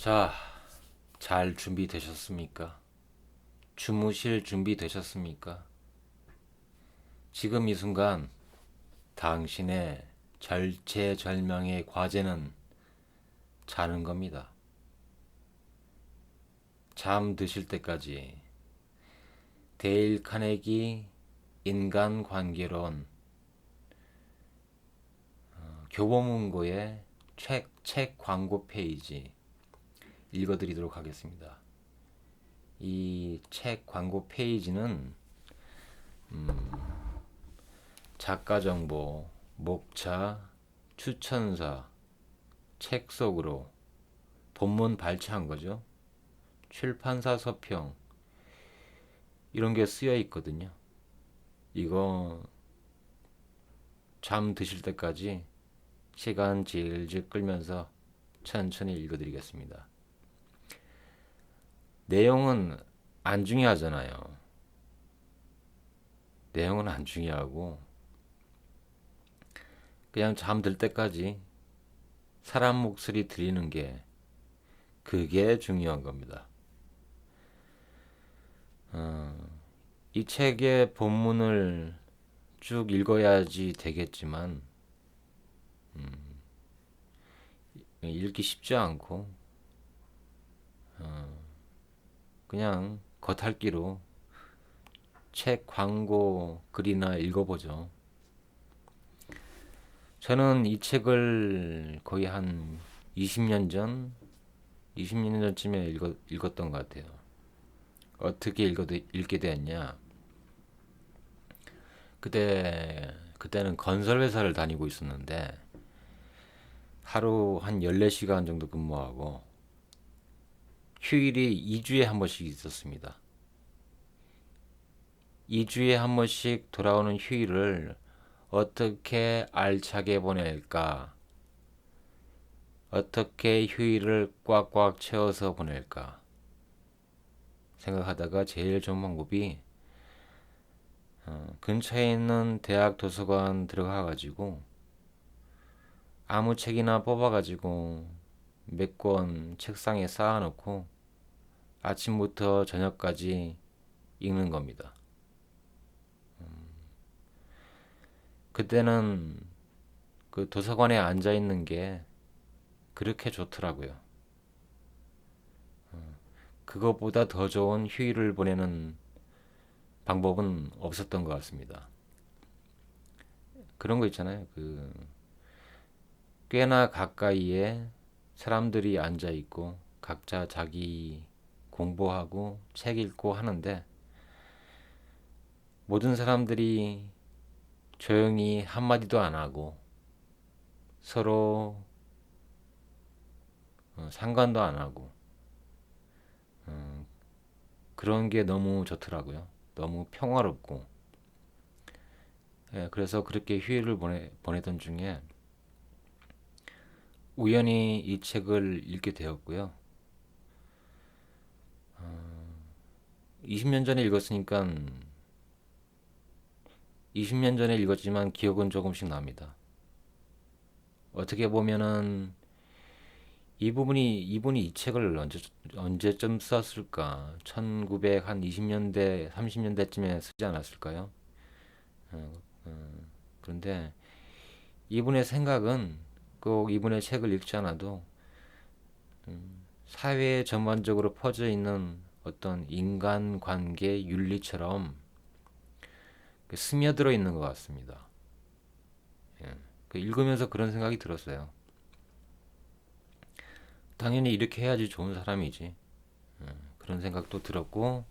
자, 잘 준비되셨습니까? 주무실 준비되셨습니까? 지금 이 순간 당신의 절체절명의 과제는 자는 겁니다. 잠드실 때까지 데일 카네기 인간관계론 교보문고의 책 광고 페이지 읽어드리도록 하겠습니다. 이 책 광고 페이지는 작가 정보, 목차, 추천사, 책 속으로 본문 발췌한 거죠. 출판사 서평 이런 게 쓰여 있거든요. 이거 잠 드실 때까지 시간 질질 끌면서 천천히 읽어드리겠습니다. 내용은 안 중요하잖아요. 내용은 안 중요하고 그냥 잠들 때까지 사람 목소리 들리는 게 그게 중요한 겁니다. 이 책의 본문을 쭉 읽어야지 되겠지만 읽기 쉽지 않고 그냥 겉핥기로 책 광고 글이나 읽어보죠. 저는 이 책을 거의 한 20년 전, 20년 전쯤에 읽었던 것 같아요. 어떻게 읽게 됐냐? 그때는 건설 회사를 다니고 있었는데 하루 한 14시간 정도 근무하고 휴일이 2주에 한 번씩 있었습니다. 2주에 한 번씩 돌아오는 휴일을 어떻게 알차게 보낼까? 어떻게 휴일을 꽉꽉 채워서 보낼까? 생각하다가 제일 좋은 방법이 근처에 있는 대학 도서관 들어가가지고 아무 책이나 뽑아가지고 몇 권 책상에 쌓아놓고 아침부터 저녁까지 읽는 겁니다. 그때는 그 도서관에 앉아 있는 게 그렇게 좋더라고요. 그것보다 더 좋은 휴일을 보내는 방법은 없었던 것 같습니다. 그런 거 있잖아요. 꽤나 가까이에 사람들이 앉아 있고 각자 자기 공부하고 책 읽고 하는데 모든 사람들이 조용히 한마디도 안 하고 서로 상관도 안 하고 그런 게 너무 좋더라고요. 너무 평화롭고. 예, 그래서 그렇게 휴일을 보내던 중에 우연히 이 책을 읽게 되었고요. 20년 전에 읽었으니까 20년 전에 읽었지만 기억은 조금씩 납니다. 어떻게 보면은 이분이 이 책을 언제쯤 썼을까? 1900 한 20년대, 30년대쯤에 쓰지 않았을까요? 그런데 이분의 생각은 꼭 이분의 책을 읽지 않아도 사회에 전반적으로 퍼져 있는 어떤 인간관계 윤리처럼 스며들어 있는 것 같습니다. 예. 읽으면서 그런 생각이 들었어요. 당연히 이렇게 해야지 좋은 사람이지. 그런 생각도 들었고,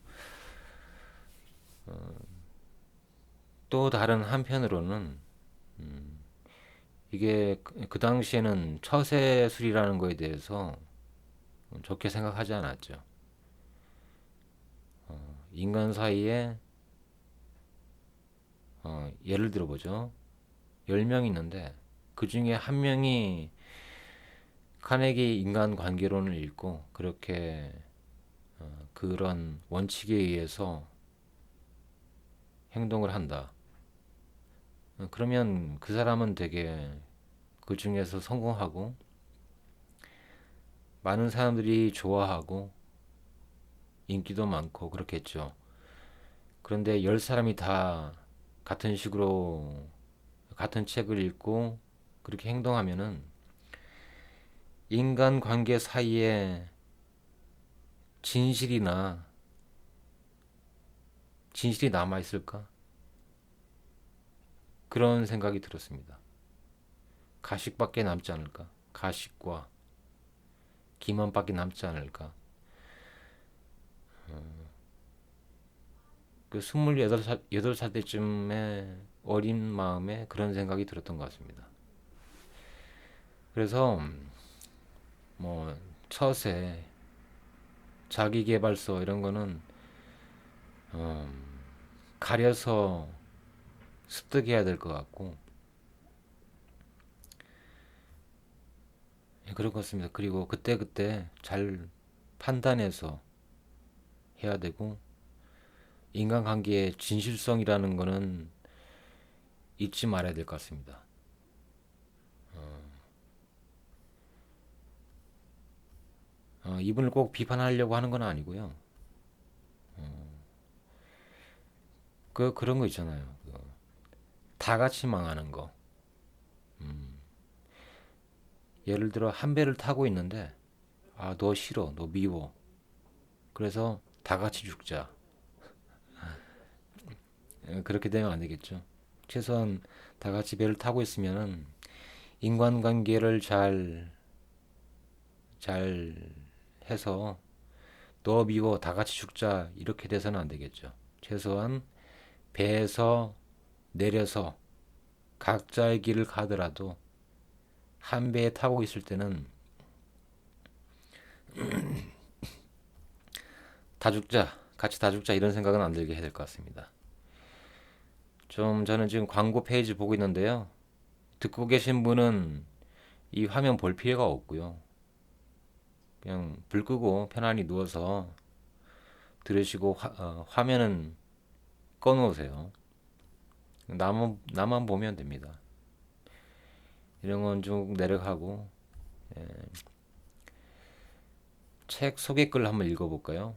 또 다른 한편으로는 이게 그 당시에는 처세술이라는 거에 대해서 좋게 생각하지 않았죠. 인간 사이에 예를 들어보죠. 10명 있는데 그 중에 한 명이 카네기 인간관계론을 읽고 그렇게 그런 원칙에 의해서 행동을 한다. 그러면 그 사람은 되게 그 중에서 성공하고 많은 사람들이 좋아하고 인기도 많고 그렇겠죠. 그런데 10사람이 다 같은 식으로 같은 책을 읽고 그렇게 행동하면은 인간관계 사이에 진실이나 진실이 남아 있을까? 그런 생각이 들었습니다. 가식밖에 남지 않을까? 가식과 기만밖에 남지 않을까? 그 28살, 8살 때쯤에 어린 마음에 그런 생각이 들었던 것 같습니다. 그래서 뭐 처세, 자기계발서 이런 거는 가려서 습득해야 될 것 같고 예, 그럴 것 같습니다. 그리고 그때그때 잘 판단해서 해야 되고 인간관계의 진실성이라는 거는 잊지 말아야 될 것 같습니다. 이분을 꼭 비판하려고 하는 건 아니고요. 그런 거 있잖아요. 다 같이 망하는 거. 예를 들어 한 배를 타고 있는데 너 싫어, 너 미워. 그래서 다 같이 죽자. 그렇게 되면 안 되겠죠. 최소한 다 같이 배를 타고 있으면은 인간관계를 잘 해서 너 미워 다 같이 죽자 이렇게 돼서는 안 되겠죠. 최소한 배에서 내려서 각자의 길을 가더라도 한 배에 타고 있을 때는 다 죽자, 같이 다 죽자 이런 생각은 안 들게 해야 될 것 같습니다. 좀 저는 지금 광고 페이지 보고 있는데요. 듣고 계신 분은 이 화면 볼 필요가 없고요. 그냥 불 끄고 편안히 누워서 들으시고 화면은 꺼놓으세요. 나만 보면 됩니다. 이런 건 쭉 내려가고 책 소개글 한번 읽어볼까요?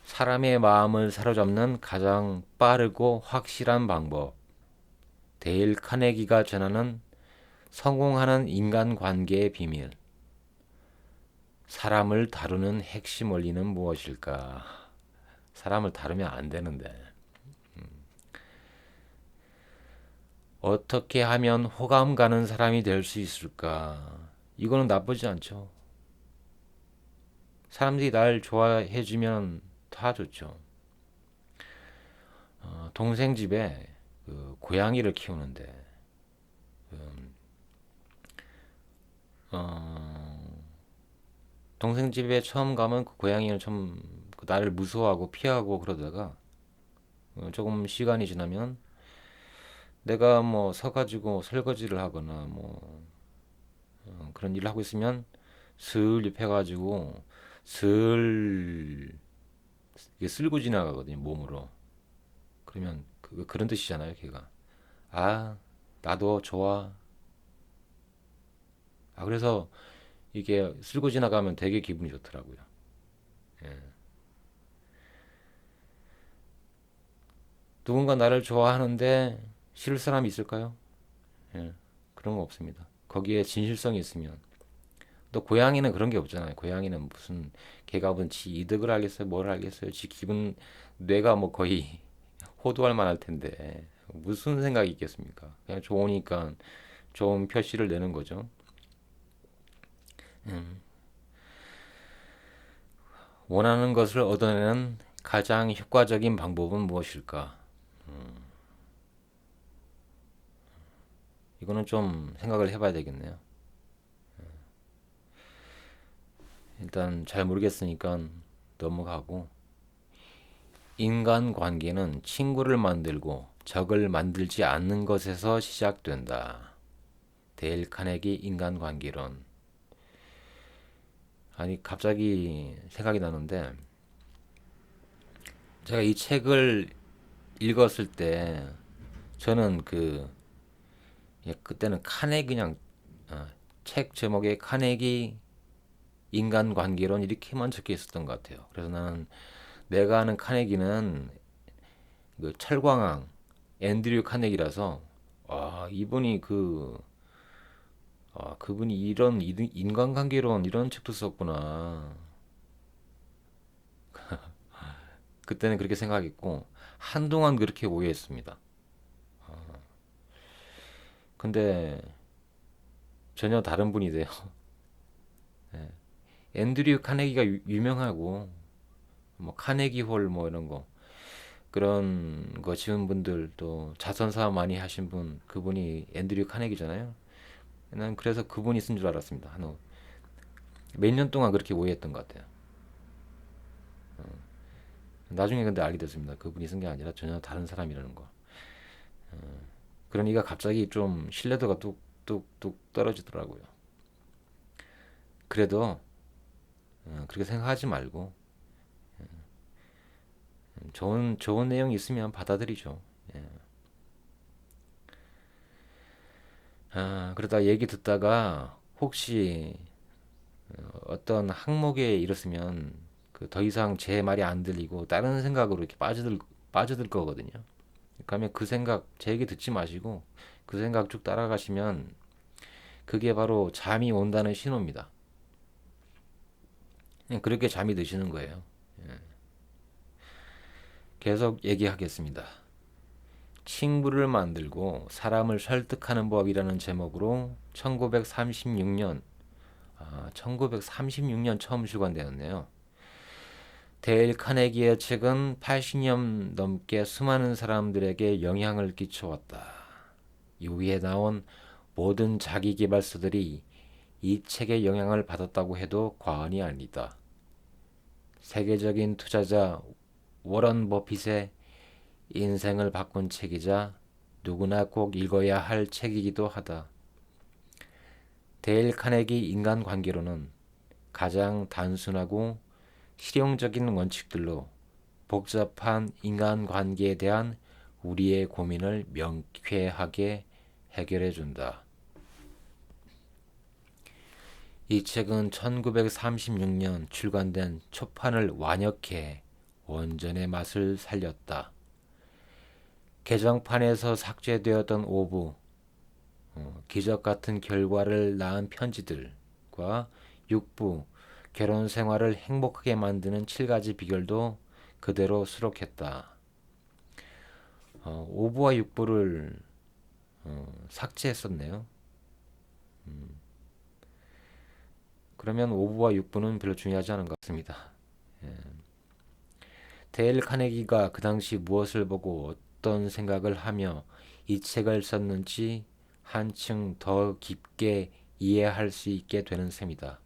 사람의 마음을 사로잡는 가장 빠르고 확실한 방법. 데일 카네기가 전하는 성공하는 인간관계의 비밀. 사람을 다루는 핵심 원리는 무엇일까? 사람을 다루면 안 되는데. 어떻게 하면 호감 가는 사람이 될 수 있을까? 이거는 나쁘지 않죠. 사람들이 날 좋아해주면 다 좋죠. 동생 집에 그 고양이를 키우는데, 어, 동생 집에 처음 가면 그 고양이는 좀 나를 무서워하고 피하고 그러다가 조금 시간이 지나면 내가 뭐 서가지고 설거지를 하거나 뭐 그런 일을 하고 있으면 슬 입혀가지고 슬 이게 쓸고 지나가거든요 몸으로. 그러면 그런 뜻이잖아요 걔가. 아 나도 좋아. 그래서 이게 쓸고 지나가면 되게 기분이 좋더라고요. 예. 누군가 나를 좋아하는데 싫을 사람이 있을까요? 예. 그런 거 없습니다. 거기에 진실성이 있으면. 또 고양이는 그런 게 없잖아요. 고양이는 무슨 걔가 무슨 지 이득을 알겠어요? 뭘 알겠어요? 지 기분 뇌가 뭐 거의 호도할 만할 텐데 무슨 생각이 있겠습니까? 그냥 좋으니까 좋은 표시를 내는 거죠. 원하는 것을 얻어내는 가장 효과적인 방법은 무엇일까? 이거는 좀 생각을 해봐야 되겠네요. 일단 잘 모르겠으니까 넘어가고 인간관계는 친구를 만들고 적을 만들지 않는 것에서 시작된다. 데일 카네기 인간관계론. 아니 갑자기 생각이 나는데 제가 이 책을 읽었을 때 저는 그때는 카네기 그냥 책 제목에 카네기 인간관계론 이렇게만 적혀 있었던 것 같아요. 그래서 나는 내가 아는 카네기는 그 철광왕 앤드류 카네기라서 이분이 그분이 이런 인간관계론 이런 책도 썼구나. 그때는 그렇게 생각했고 한동안 그렇게 오해했습니다. 근데 전혀 다른 분이 돼요. 앤드류 카네기가 유명하고 뭐 카네기 홀 뭐 이런 거 그런 거 지은 분들 또 자선 사업 많이 하신 분 그분이 앤드류 카네기잖아요. 난 그래서 그분이 쓴 줄 알았습니다. 한 몇 년 동안 그렇게 오해했던 것 같아요. 나중에 근데 알게 됐습니다. 그분이 쓴 게 아니라 전혀 다른 사람이라는 거. 그러니까 갑자기 좀 신뢰도가 뚝뚝뚝 떨어지더라고요. 그래도 그렇게 생각하지 말고 좋은 내용이 있으면 받아들이죠. 예. 그러다 얘기 듣다가 혹시 어떤 항목에 이렇으면 그 더 이상 제 말이 안 들리고 다른 생각으로 이렇게 빠져들 거거든요. 그러면 그 생각, 제 얘기 듣지 마시고 그 생각 쭉 따라가시면 그게 바로 잠이 온다는 신호입니다. 그냥 그렇게 잠이 드시는 거예요. 계속 얘기하겠습니다. 친구를 만들고 사람을 설득하는 법이라는 제목으로 1936년 처음 출간되었네요. 데일 카네기의 책은 80년 넘게 수많은 사람들에게 영향을 끼쳐왔다. 이후에 나온 모든 자기계발서들이 이 책의 영향을 받았다고 해도 과언이 아니다. 세계적인 투자자 워런 버핏의 인생을 바꾼 책이자 누구나 꼭 읽어야 할 책이기도 하다. 데일 카네기 인간관계론은 가장 단순하고 실용적인 원칙들로 복잡한 인간관계에 대한 우리의 고민을 명쾌하게 해결해 준다. 이 책은 1936년 출간된 초판을 완역해 원전의 맛을 살렸다. 개정판에서 삭제되었던 오부, 기적 같은 결과를 낳은 편지들과 육부, 결혼 생활을 행복하게 만드는 7가지 비결도 그대로 수록했다. 오부와 육부를 삭제했었네요. 그러면 오부와 육부는 별로 중요하지 않은 것 같습니다. 데일 카네기가 그 당시 무엇을 보고 어떤 생각을 하며 이 책을 썼는지 한층 더 깊게 이해할 수 있게 되는 셈이다.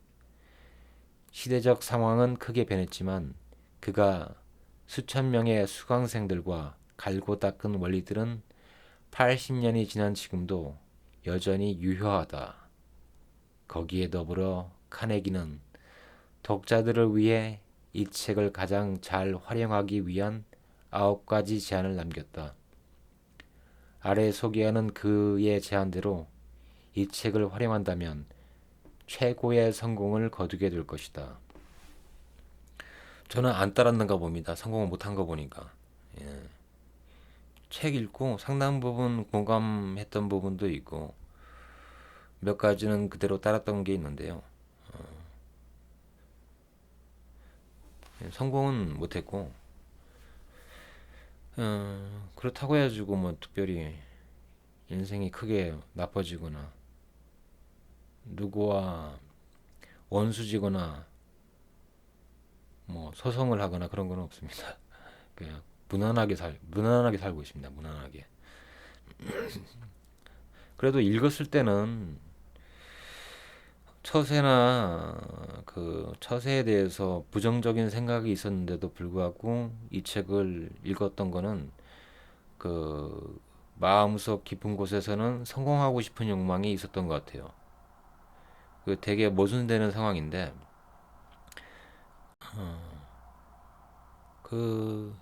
시대적 상황은 크게 변했지만 그가 수천 명의 수강생들과 갈고 닦은 원리들은 80년이 지난 지금도 여전히 유효하다. 거기에 더불어 카네기는 독자들을 위해 이 책을 가장 잘 활용하기 위한 9가지 제안을 남겼다. 아래 소개하는 그의 제안대로 이 책을 활용한다면 최고의 성공을 거두게 될 것이다. 저는 안 따랐는가 봅니다. 성공을 못한 거 보니까. 예. 책 읽고 상당 부분 공감했던 부분도 있고 몇 가지는 그대로 따랐던 게 있는데요. 성공은 못했고 그렇다고 해가지고 뭐 특별히 인생이 크게 나빠지거나 누구와 원수지거나 뭐 소송을 하거나 그런 건 없습니다. 그냥 무난하게 살고 있습니다. 무난하게. 그래도 읽었을 때는 처세나 그 처세에 대해서 부정적인 생각이 있었는데도 불구하고 이 책을 읽었던 거는 그 마음속 깊은 곳에서는 성공하고 싶은 욕망이 있었던 것 같아요. 그 되게 모순되는 상황인데 그,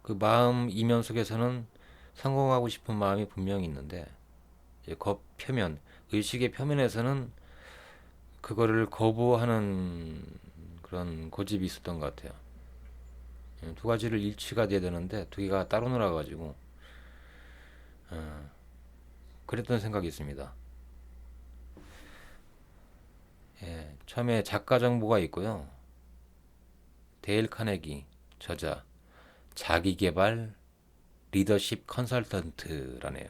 그 마음 이면 속에서는 성공하고 싶은 마음이 분명히 있는데 이제 겉 표면 의식의 표면에서는 그거를 거부하는 그런 고집이 있었던 것 같아요. 두 가지를 일치가 돼야 되는데 두 개가 따로 놀아가지고 그랬던 생각이 있습니다. 예, 처음에 작가 정보가 있고요. 데일 카네기 저자 자기계발 리더십 컨설턴트라네요.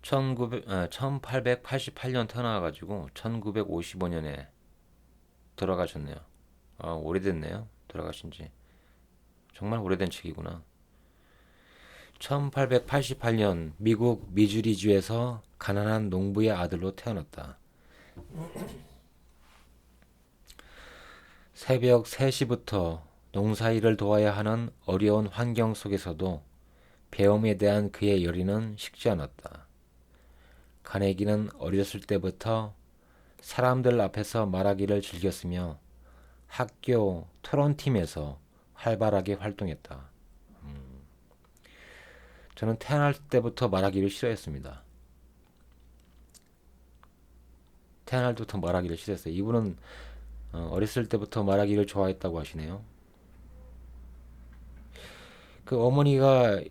1888년 태어나가지고 1955년에 돌아가셨네요. 아, 오래됐네요. 돌아가신 지. 정말 오래된 책이구나. 1888년 미국 미주리주에서 가난한 농부의 아들로 태어났다. 새벽 3시부터 농사일을 도와야 하는 어려운 환경 속에서도 배움에 대한 그의 열의는 식지 않았다. 카네기는 어렸을 때부터 사람들 앞에서 말하기를 즐겼으며 학교 토론팀에서 활발하게 활동했다. 저는 태어날 때부터 말하기를 싫어했습니다. 태어날 때부터 말하기를 싫어했어요. 이분은 어렸을 때부터 말하기를 좋아했다고 하시네요. 그 어머니가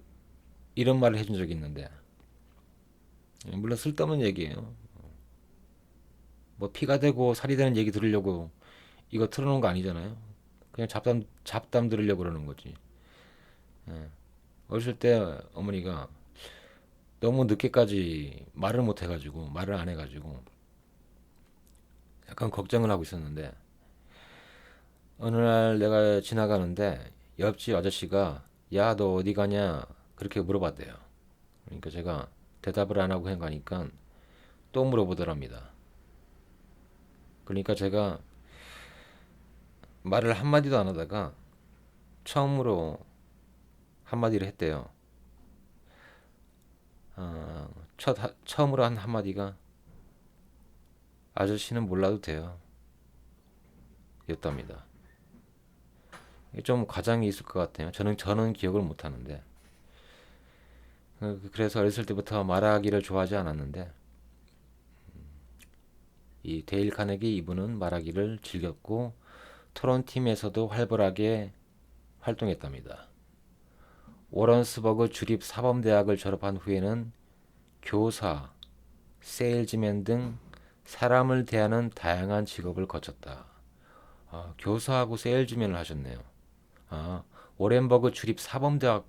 이런 말을 해준 적이 있는데, 물론 쓸데없는 얘기예요. 뭐 피가 되고 살이 되는 얘기 들으려고 이거 틀어놓은 거 아니잖아요. 그냥 잡담 들으려고 그러는 거지. 예. 어렸을 때 어머니가 너무 늦게까지 말을 안 해가지고 약간 걱정을 하고 있었는데, 어느 날 내가 지나가는데 옆집 아저씨가 야, 너 어디 가냐? 그렇게 물어봤대요. 그러니까 제가 대답을 안 하고 가니까 또 물어보더랍니다. 그러니까 제가 말을 한마디도 안 하다가 처음으로 한마디를 했대요. 처음으로 한 한마디가 아저씨는 몰라도 돼요. 였답니다. 좀 과장이 있을 것 같아요. 저는 기억을 못 하는데. 그래서 어렸을 때부터 말하기를 좋아하지 않았는데, 이 데일 카네기 이분은 말하기를 즐겼고, 토론팀에서도 활발하게 활동했답니다. 워런스버그 주립 사범대학을 졸업한 후에는 교사, 세일즈맨 등 사람을 대하는 다양한 직업을 거쳤다. 아, 교사하고 세일즈맨을 하셨네요. 아, 워렌버그 주립 사범대학을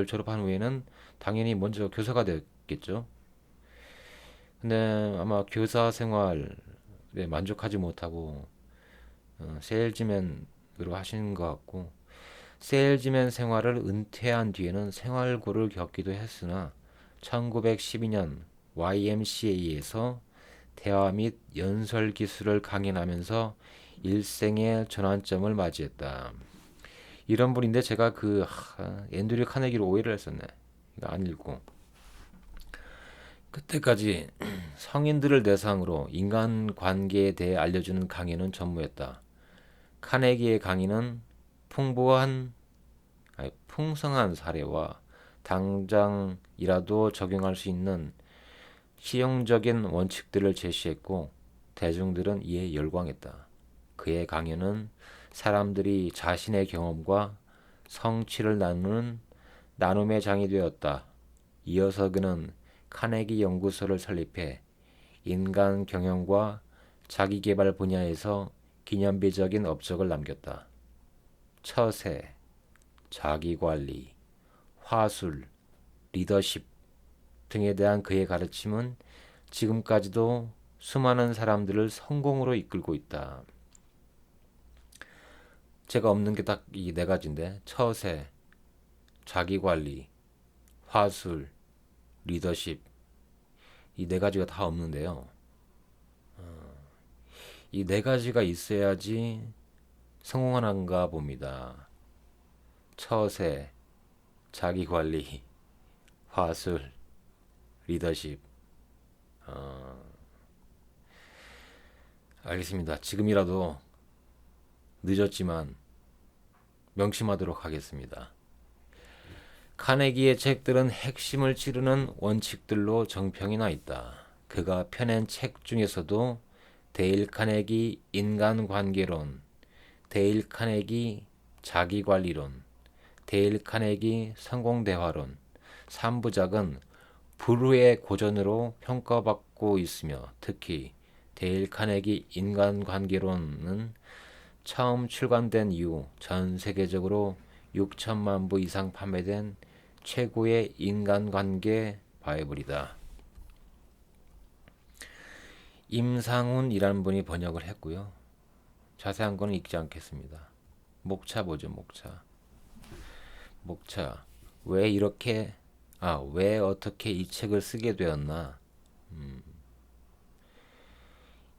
졸업한 후에는 당연히 먼저 교사가 됐겠죠. 근데 아마 교사 생활에 만족하지 못하고 세일즈맨으로 하신 것 같고, 세일즈맨 생활을 은퇴한 뒤에는 생활고를 겪기도 했으나 1912년 YMCA에서 대화 및 연설 기술을 강연하면서 일생의 전환점을 맞이했다. 이런 분인데 제가 앤드류 카네기로 오해를 했었네. 이거 안 읽고. 그때까지 성인들을 대상으로 인간관계에 대해 알려주는 강의는 전무했다. 카네기의 강의는 풍성한 사례와 당장이라도 적용할 수 있는 실용적인 원칙들을 제시했고 대중들은 이에 열광했다. 그의 강연은 사람들이 자신의 경험과 성취를 나누는 나눔의 장이 되었다. 이어서 그는 카네기 연구소를 설립해 인간 경영과 자기계발 분야에서 기념비적인 업적을 남겼다. 처세, 자기관리, 화술, 리더십 등에 대한 그의 가르침은 지금까지도 수많은 사람들을 성공으로 이끌고 있다. 제가 없는 게 딱 이 네 가지인데, 처세, 자기관리, 화술, 리더십, 이 네 가지가 다 없는데요. 이 네 가지가 있어야지 성공하는가 봅니다. 처세, 자기관리, 화술, 리더십. 알겠습니다. 지금이라도 늦었지만 명심하도록 하겠습니다. 카네기의 책들은 핵심을 찌르는 원칙들로 정평이 나 있다. 그가 펴낸 책 중에서도 데일 카네기 인간관계론, 데일 카네기 자기관리론, 데일 카네기 성공대화론 3부작은 불후의 고전으로 평가받고 있으며 특히 데일 카네기 인간관계론은 처음 출간된 이후 전 세계적으로 6천만 부 이상 판매된 최고의 인간관계 바이블이다. 임상훈이라는 분이 번역을 했고요. 자세한 거는 읽지 않겠습니다. 목차 보죠, 목차. 목차. 왜 어떻게 이 책을 쓰게 되었나?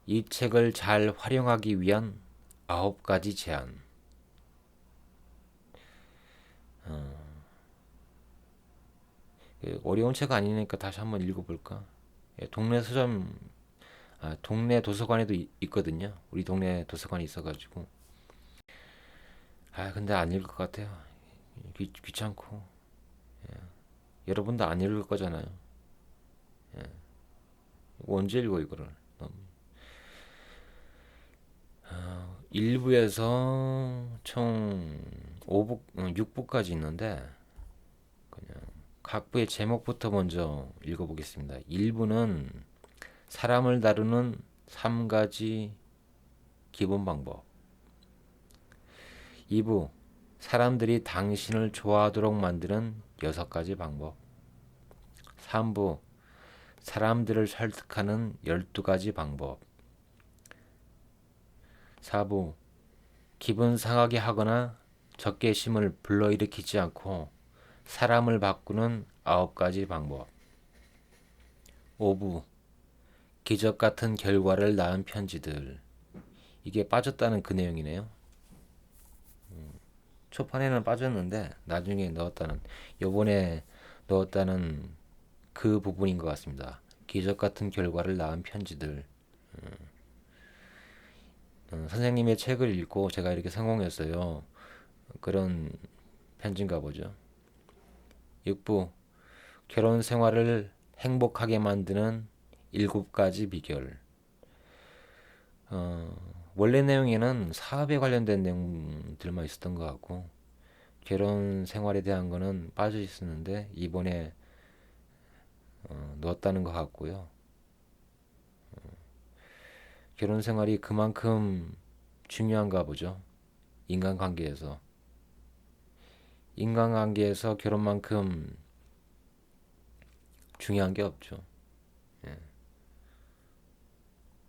이 책을 잘 활용하기 위한 9가지 제안. 어려운 책 아니니까 다시 한번 읽어볼까? 예, 동네 도서관에도 있거든요. 우리 동네 도서관이 있어가지고. 근데 안 읽을 것 같아요. 귀찮고. 여러분도 안 읽을 거잖아요. 언제 읽어 이거를? 1부에서 총 6부까지 있는데 각 부의 제목부터 먼저 읽어보겠습니다. 1부는 사람을 다루는 3가지 기본 방법. 2부 사람들이 당신을 좋아하도록 만드는 6가지 방법. 3부 사람들을 설득하는 12가지 방법. 4부 기분 상하게 하거나 적개심을 불러일으키지 않고 사람을 바꾸는 9가지 방법. 5부 기적 같은 결과를 낳은 편지들. 이게 빠졌다는 그 내용이네요. 초판에는 빠졌는데 나중에 요번에 넣었다는 그 부분인 것 같습니다. 기적 같은 결과를 낳은 편지들. 선생님의 책을 읽고 제가 이렇게 성공했어요. 그런 편지인가 보죠. 6부 결혼 생활을 행복하게 만드는 7가지 비결. 원래 내용에는 사업에 관련된 내용들만 있었던 것 같고 결혼 생활에 대한 거는 빠져 있었는데 이번에 넣었다는 것 같고요. 결혼 생활이 그만큼 중요한가 보죠. 인간관계에서 결혼만큼 중요한 게 없죠.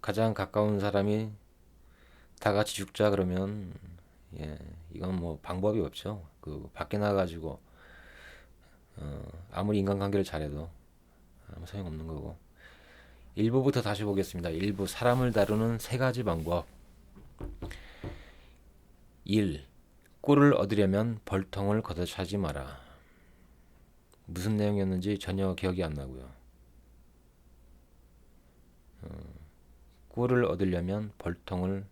가장 가까운 사람이 다 같이 죽자 그러면 이건 뭐 방법이 없죠. 그 밖에 나가가지고 아무리 인간관계를 잘해도 아무 소용없는 거고. 1부부터 다시 보겠습니다. 1부 사람을 다루는 3가지 방법. 1. 꿀을 얻으려면 벌통을 걷어차지 마라. 무슨 내용이었는지 전혀 기억이 안 나고요. 꿀을 얻으려면 벌통을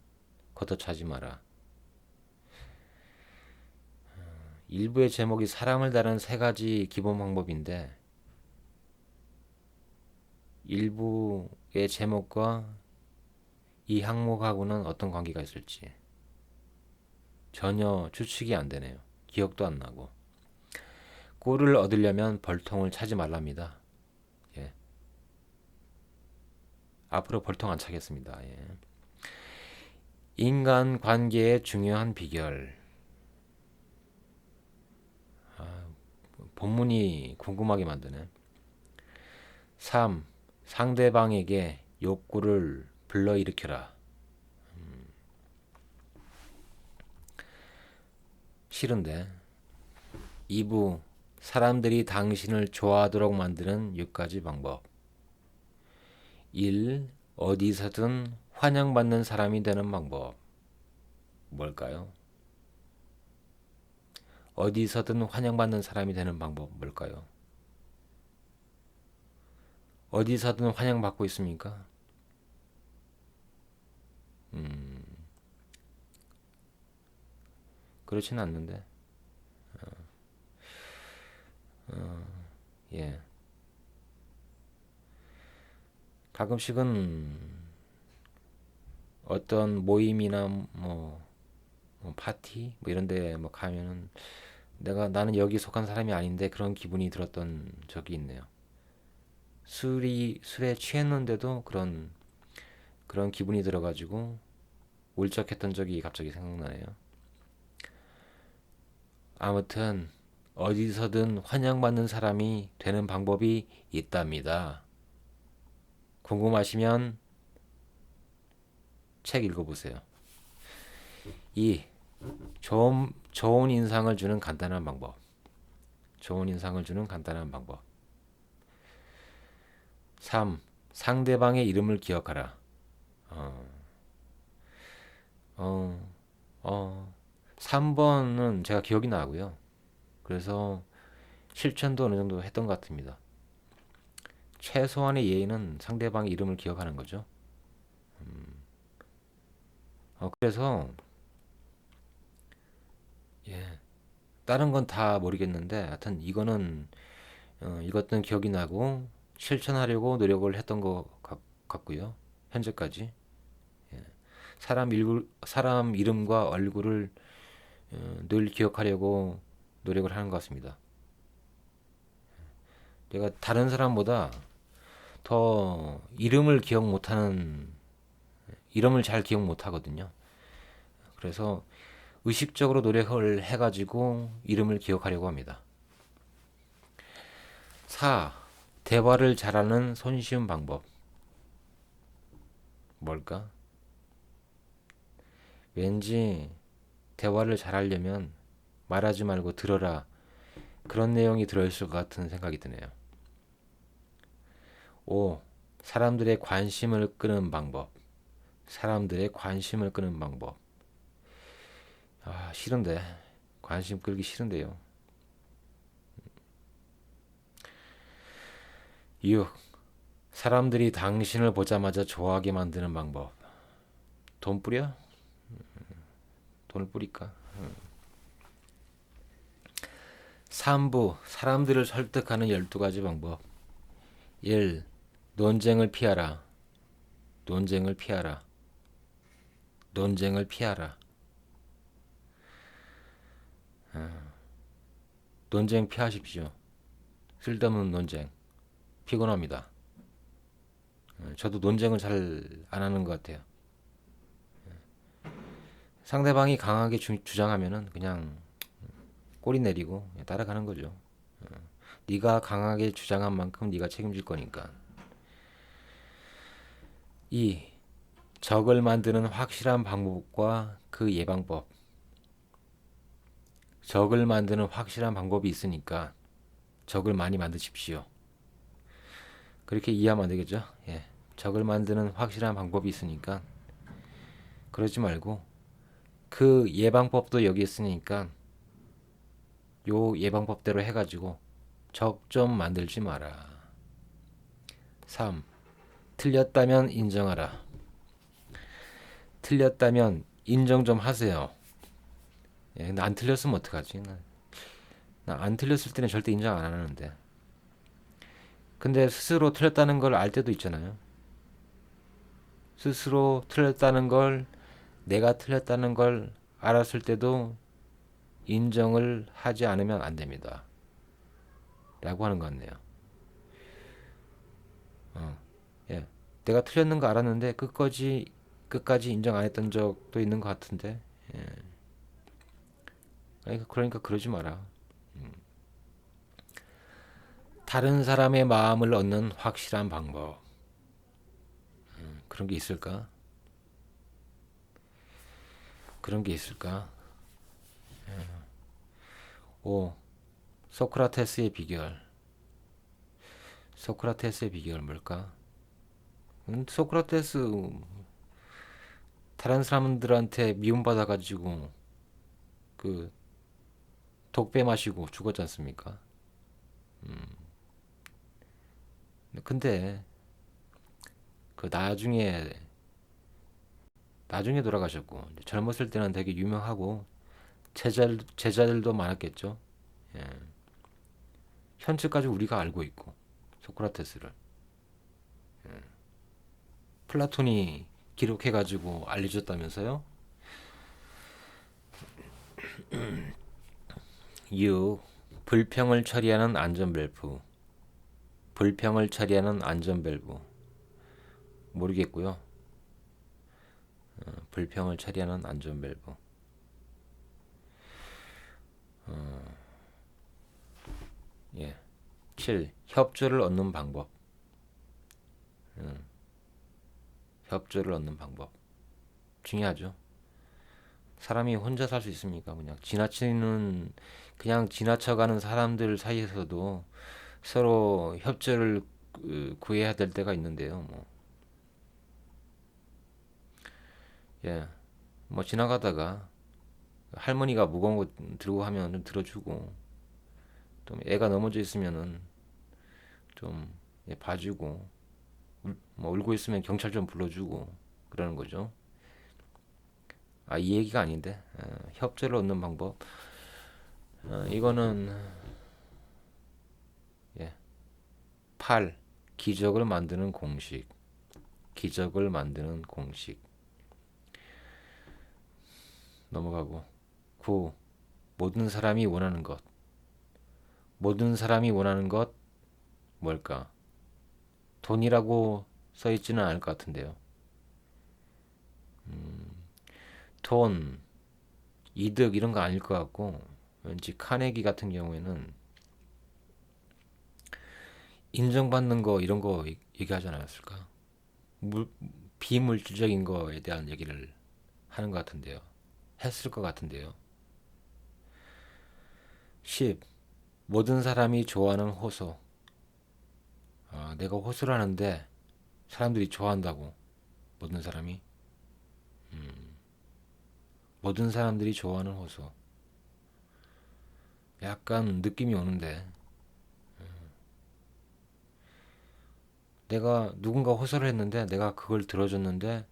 걷어차지 마라. 1부의 제목이 사람을 다루는 3가지 기본 방법인데 1부의 제목과 이 항목하고는 어떤 관계가 있을지 전혀 추측이 안 되네요. 기억도 안 나고. 꿀을 얻으려면 벌통을 차지 말랍니다. 예. 앞으로 벌통 안 차겠습니다. 예. 인간 관계의 중요한 비결. 본문이 궁금하게 만드네. 3. 상대방에게 욕구를 불러일으켜라. 싫은데. 2부 사람들이 당신을 좋아하도록 만드는 6가지 방법. 1. 어디서든 환영받는 사람이 되는 방법. 뭘까요? 어디서든 환영받는 사람이 되는 방법 뭘까요? 어디서든 환영받고 있습니까? 그렇진 않는데. 예. 가끔씩은 어떤 모임이나 뭐 파티 뭐 이런 데 뭐 가면은 나는 여기 속한 사람이 아닌데 그런 기분이 들었던 적이 있네요. 술에 취했는데도 그런 기분이 들어가지고 울적했던 적이 갑자기 생각나네요. 아무튼 어디서든 환영받는 사람이 되는 방법이 있답니다. 궁금하시면 책 읽어보세요. 2. 좋은 인상을 주는 간단한 방법. 좋은 인상을 주는 간단한 방법. 3. 상대방의 이름을 기억하라. 어, 어, 어, 3번은 제가 기억이 나고요. 그래서 실천도 어느 정도 했던 것 같습니다. 최소한의 예의는 상대방의 이름을 기억하는 거죠. 그래서 예, 다른 건 다 모르겠는데 하여튼 이것들은 기억이 나고 실천하려고 노력을 했던 것 같고요. 현재까지 사람 이름과 얼굴을 늘 기억하려고 노력을 하는 것 같습니다. 내가 다른 사람보다 더 이름을 잘 기억 못하거든요. 그래서 의식적으로 노력을 해가지고 이름을 기억하려고 합니다. 4. 대화를 잘하는 손쉬운 방법. 뭘까? 왠지 대화를 잘하려면 말하지 말고 들어라. 그런 내용이 들어있을 것 같은 생각이 드네요. 5. 사람들의 관심을 끄는 방법. 사람들의 관심을 끄는 방법. 싫은데. 관심 끌기 싫은데요. 6. 사람들이 당신을 보자마자 좋아하게 만드는 방법. 돈 뿌려? 돈을 뿌릴까? 3부. 사람들을 설득하는 12가지 방법. 1. 논쟁을 피하라. 논쟁을 피하라. 논쟁을 피하라. 논쟁 피하십시오. 쓸데없는 논쟁. 피곤합니다. 저도 논쟁을 잘 안 하는 것 같아요. 상대방이 강하게 주장하면은 그냥 꼬리 내리고 따라가는 거죠. 네가 강하게 주장한 만큼 네가 책임질 거니까. 2. 적을 만드는 확실한 방법과 그 예방법. 적을 만드는 확실한 방법이 있으니까 적을 많이 만드십시오. 그렇게 이해하면 안 되겠죠? 예. 적을 만드는 확실한 방법이 있으니까 그러지 말고 그 예방법도 여기 있으니까 요 예방법대로 해가지고 적 좀 만들지 마라. 3. 틀렸다면 인정하라. 틀렸다면 인정 좀 하세요. 예, 근데 안 틀렸으면 어떡하지? 나 안 틀렸을 때는 절대 인정 안 하는데. 근데 스스로 틀렸다는 걸 알 때도 있잖아요. 스스로 틀렸다는 걸, 내가 틀렸다는 걸 알았을 때도 인정을 하지 않으면 안 됩니다. 라고 하는 것 같네요. 예. 내가 틀렸는 거 알았는데 끝까지 인정 안 했던 적도 있는 것 같은데. 예. 그러니까 그러지 마라. 다른 사람의 마음을 얻는 확실한 방법. 그런 게 있을까? 그런 게 있을까? 5. 소크라테스의 비결. 소크라테스의 비결 뭘까? 소크라테스 다른 사람들한테 미움받아가지고 그 독배 마시고 죽었지 않습니까? 근데 그 나중에 돌아가셨고 젊었을 때는 되게 유명하고 제자들도 많았겠죠. 예. 현재까지 우리가 알고 있고 소크라테스를 플라톤이 기록해가지고 알려줬다면서요? 6. 불평을 처리하는 안전밸브. 불평을 처리하는 안전밸브. 모르겠고요. 불평을 처리하는 안전밸브. 예. 7. 협조를 얻는 방법. 협조를 얻는 방법. 중요하죠. 사람이 혼자 살 수 있습니까? 그냥 지나쳐가는 사람들 사이에서도 서로 협조를 구해야 될 때가 있는데요. 뭐, 예. 뭐 지나가다가 할머니가 무거운 거 들고 하면 좀 들어주고, 또 애가 넘어져 있으면은 좀 봐주고, 뭐 울고 있으면 경찰 좀 불러주고 그러는 거죠. 아, 이 얘기가 아닌데. 협조를 얻는 방법. 이거는 예. 8. 기적을 만드는 공식. 기적을 만드는 공식. 넘어가고. 9. 모든 사람이 원하는 것. 모든 사람이 원하는 것 뭘까? 돈이라고 써 있지는 않을 것 같은데요. 돈, 이득 이런 거 아닐 것 같고, 왠지 카네기 같은 경우에는 인정받는 거 이런 거 얘기하지 않았을까? 물, 비물질적인 거에 대한 얘기를 하는 것 같은데요. 했을 것 같은데요. 10. 모든 사람이 좋아하는 호소. 내가 호소를 하는데 사람들이 좋아한다고. 모든 사람이. 모든 사람들이 좋아하는 호소. 약간 느낌이 오는데 내가 누군가 호소를 했는데 내가 그걸 들어줬는데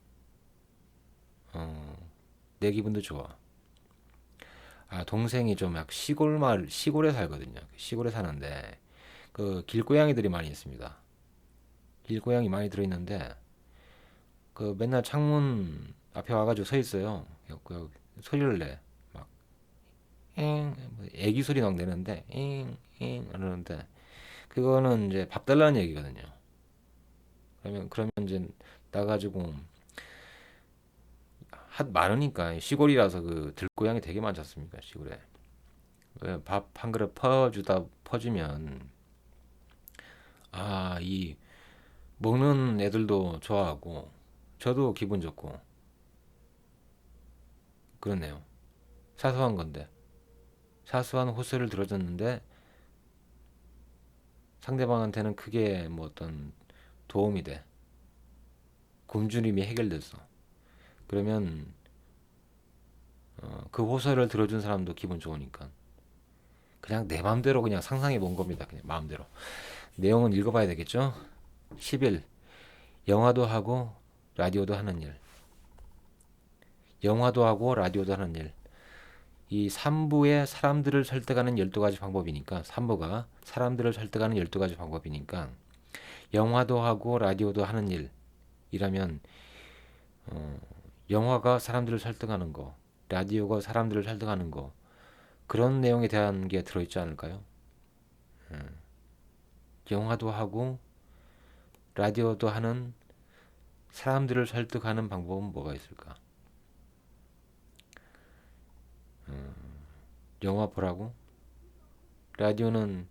내 기분도 좋아. 동생이 좀 약 시골에 살거든요. 시골에 사는데 그 길고양이들이 많이 있습니다. 길고양이 많이 들어있는데 그 맨날 창문 앞에 와가지고 서 있어요. 그 소리를 내. 막 잉, 애기 소리 막 내는데 잉잉 이러는데 그거는 이제 밥 달라는 얘기거든요. 그러면 이제 나가지고 많으니까 시골이라서 그 들고양이 되게 많지 않습니까? 시골에 밥 한 그릇 퍼주면 이 먹는 애들도 좋아하고 저도 기분 좋고 그렇네요. 사소한 건데 사소한 호소를 들어줬는데 상대방한테는 크게 뭐 어떤 도움이 돼. 굶주림이 해결됐어. 그러면 그 호소를 들어준 사람도 기분 좋으니까 그냥 내 마음대로 그냥 상상해 본 겁니다. 그냥 마음대로. 내용은 읽어봐야 되겠죠? 10일 영화도 하고 라디오도 하는 일. 영화도 하고 라디오도 하는 일. 이 3부의 사람들을 설득하는 12가지 방법이니까 3부가 사람들을 설득하는 12가지 방법이니까 영화도 하고 라디오도 하는 일이라면 영화가 사람들을 설득하는 거, 라디오가 사람들을 설득하는 거 그런 내용에 대한 게 들어있지 않을까요? 영화도 하고 라디오도 하는 사람들을 설득하는 방법은 뭐가 있을까? 영화 보라고? 라디오는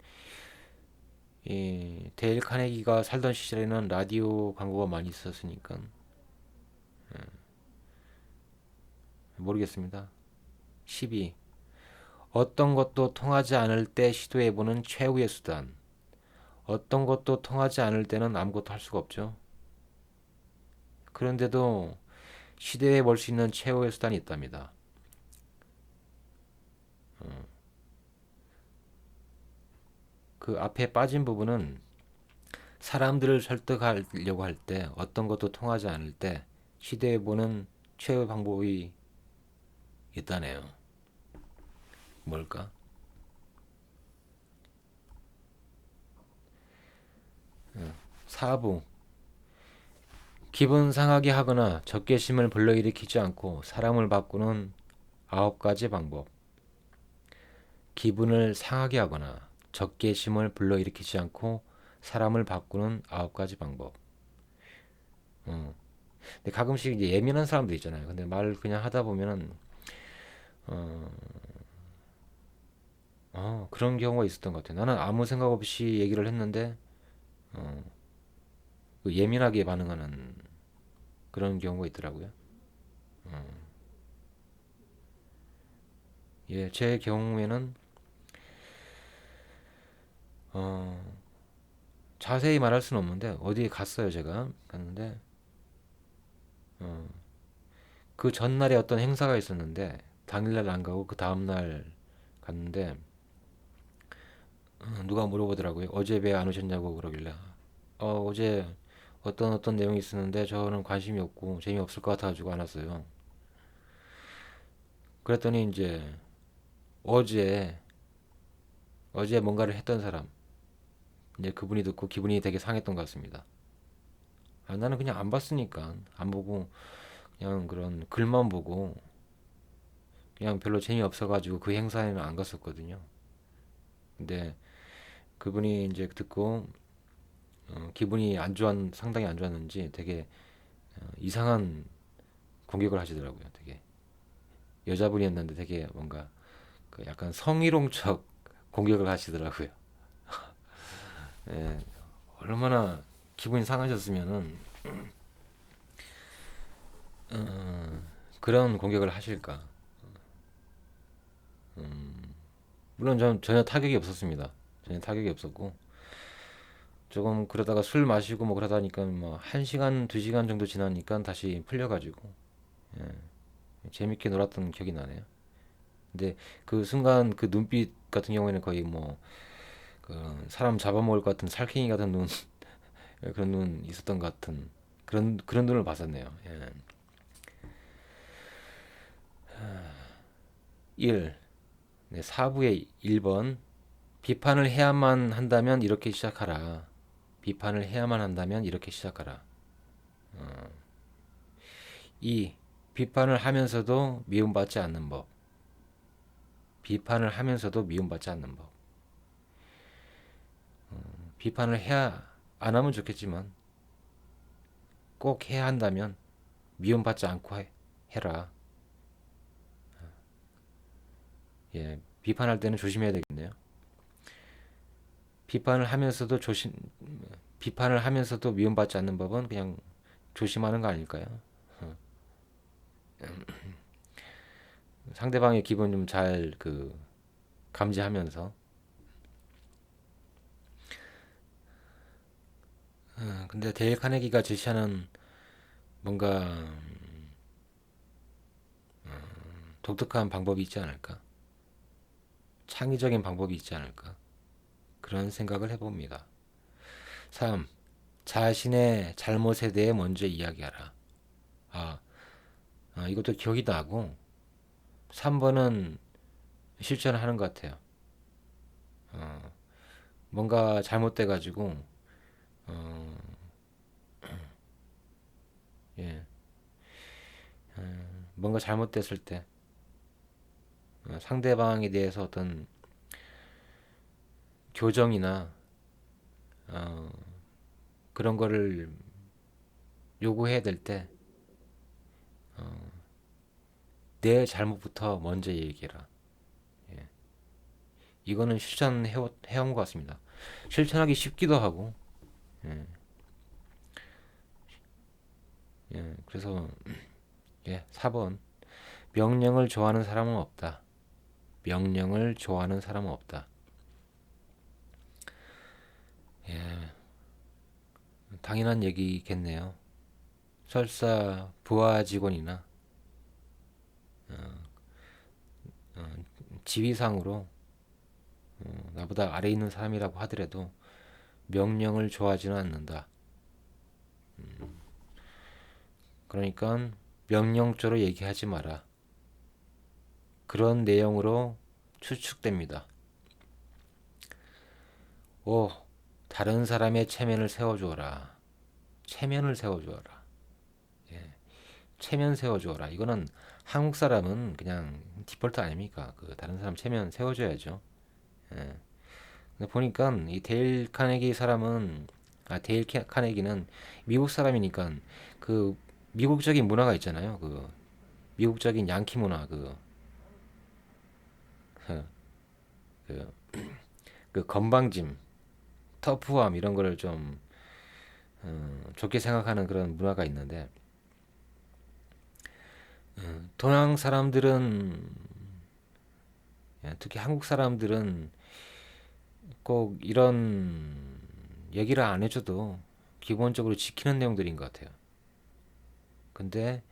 이 데일 카네기가 살던 시절에는 라디오 광고가 많이 있었으니까 모르겠습니다. 12. 어떤 것도 통하지 않을 때 시도해보는 최후의 수단. 어떤 것도 통하지 않을 때는 아무것도 할 수가 없죠. 그런데도 시도해볼 수 있는 최후의 수단이 있답니다. 그 앞에 빠진 부분은 사람들을 설득하려고 할 때 어떤 것도 통하지 않을 때 시도해보는 최후의 방법이 있다네요. 뭘까? 4부 기분 상하게 하거나 적개심을 불러일으키지 않고 사람을 바꾸는 9가지 방법. 기분을 상하게 하거나 적개심을 불러일으키지 않고 사람을 바꾸는 9가지 방법. 어. 근데 가끔씩 이제 예민한 사람들 있잖아요. 근데 말 그냥 하다 보면은 어, 그런 경우가 있었던 것 같아요. 나는 아무 생각 없이 얘기를 했는데 그 예민하게 반응하는 그런 경우가 있더라고요. 예, 제 경우에는 어, 자세히 말할 수는 없는데 어디에 갔어요. 제가 갔는데 그 전날에 어떤 행사가 있었는데 당일날 안 가고 그 다음날 갔는데 누가 물어보더라고요. 어제 왜 안 오셨냐고 그러길래 어제 어떤 내용이 있었는데 저는 관심이 없고 재미없을 것 같아가지고 안 왔어요. 그랬더니 이제 어제 어제 뭔가를 했던 사람 이제 그분이 듣고 기분이 되게 상했던 것 같습니다. 나는 그냥 안 봤으니까 안 보고 그냥 그런 글만 보고 그냥 별로 재미없어가지고 그 행사에는 안 갔었거든요. 근데 그분이 이제 듣고 기분이 안 좋았 상당히 안 좋았는지 되게 이상한 공격을 하시더라고요. 되게 여자분이었는데 되게 뭔가 그 약간 성희롱적 공격을 하시더라고요. 예, 얼마나 기분이 상하셨으면은 그런 공격을 하실까? 물론 전 전혀 타격이 없었습니다. 전혀 타격이 없었고 조금 그러다가 술 마시고 뭐 그러다니까 뭐 1시간, 2시간 정도 지나니까 다시 풀려가지고 재밌게 놀았던 기억이 나네요. 근데 그 순간 그 눈빛 같은 경우에는 거의 뭐그 사람 잡아먹을 것 같은 살쾡이 같은 눈 그런 눈 있었던 것 같은 그런 눈을 봤었네요. 예. 1. 네, 4부의 1번 비판을 해야만 한다면 이렇게 시작하라. 비판을 해야만 한다면 이렇게 시작하라. 2. 비판을 하면서도 미움받지 않는 법. 비판을 하면서도 미움받지 않는 법. 비판을 해야 안 하면 좋겠지만 꼭 해야 한다면 미움받지 않고 해라. 예, 비판할 때는 조심해야 되겠네요. 비판을 하면서도 조심 비판을 하면서도 미움받지 않는 법은 그냥 조심하는 거 아닐까요? 상대방의 기분 좀 잘 그 감지하면서. 근데 데일 카네기가 제시하는 뭔가 독특한 방법이 있지 않을까? 창의적인 방법이 있지 않을까? 그런 생각을 해봅니다. 3. 자신의 잘못에 대해 먼저 이야기하라. 아, 이것도 기억이 나고 3번은 실천하는 것 같아요. 뭔가 잘못돼 가지고 예, 뭔가 잘못됐을 때 상대방에 대해서 어떤 교정이나 그런 거를 요구해야 될 때 내 잘못부터 먼저 얘기해라. 이거는 실천해온 것 같습니다. 실천하기 쉽기도 하고, 예, 그래서, 예, 4번. 명령을 좋아하는 사람은 없다. 명령을 좋아하는 사람은 없다. 예, 당연한 얘기겠네요. 설사 부하 직원이나 지위상으로 나보다 아래 있는 사람이라고 하더라도 명령을 좋아하지는 않는다. 그러니까 명령조로 얘기하지 마라. 그런 내용으로 추측됩니다. 5. 다른 사람의 체면을 세워주어라. 체면을 세워주어라. 체면 세워줘라. 이거는 한국 사람은 그냥 디폴트 아닙니까? 그 다른 사람 체면 세워줘야죠. 예. 근데 보니까 이 데일 카네기 사람은 데일 카네기는 미국 사람이니까 그 미국적인 문화가 있잖아요. 그 미국적인 양키 문화 그, 그 건방짐, 터프함 이런 거를 좀 좋게 생각하는 그런 문화가 있는데 동양 사람들은 특히 한국 사람들은 꼭 이런 얘기를 안 해줘도 기본적으로 지키는 내용들인 것 같아요. 근데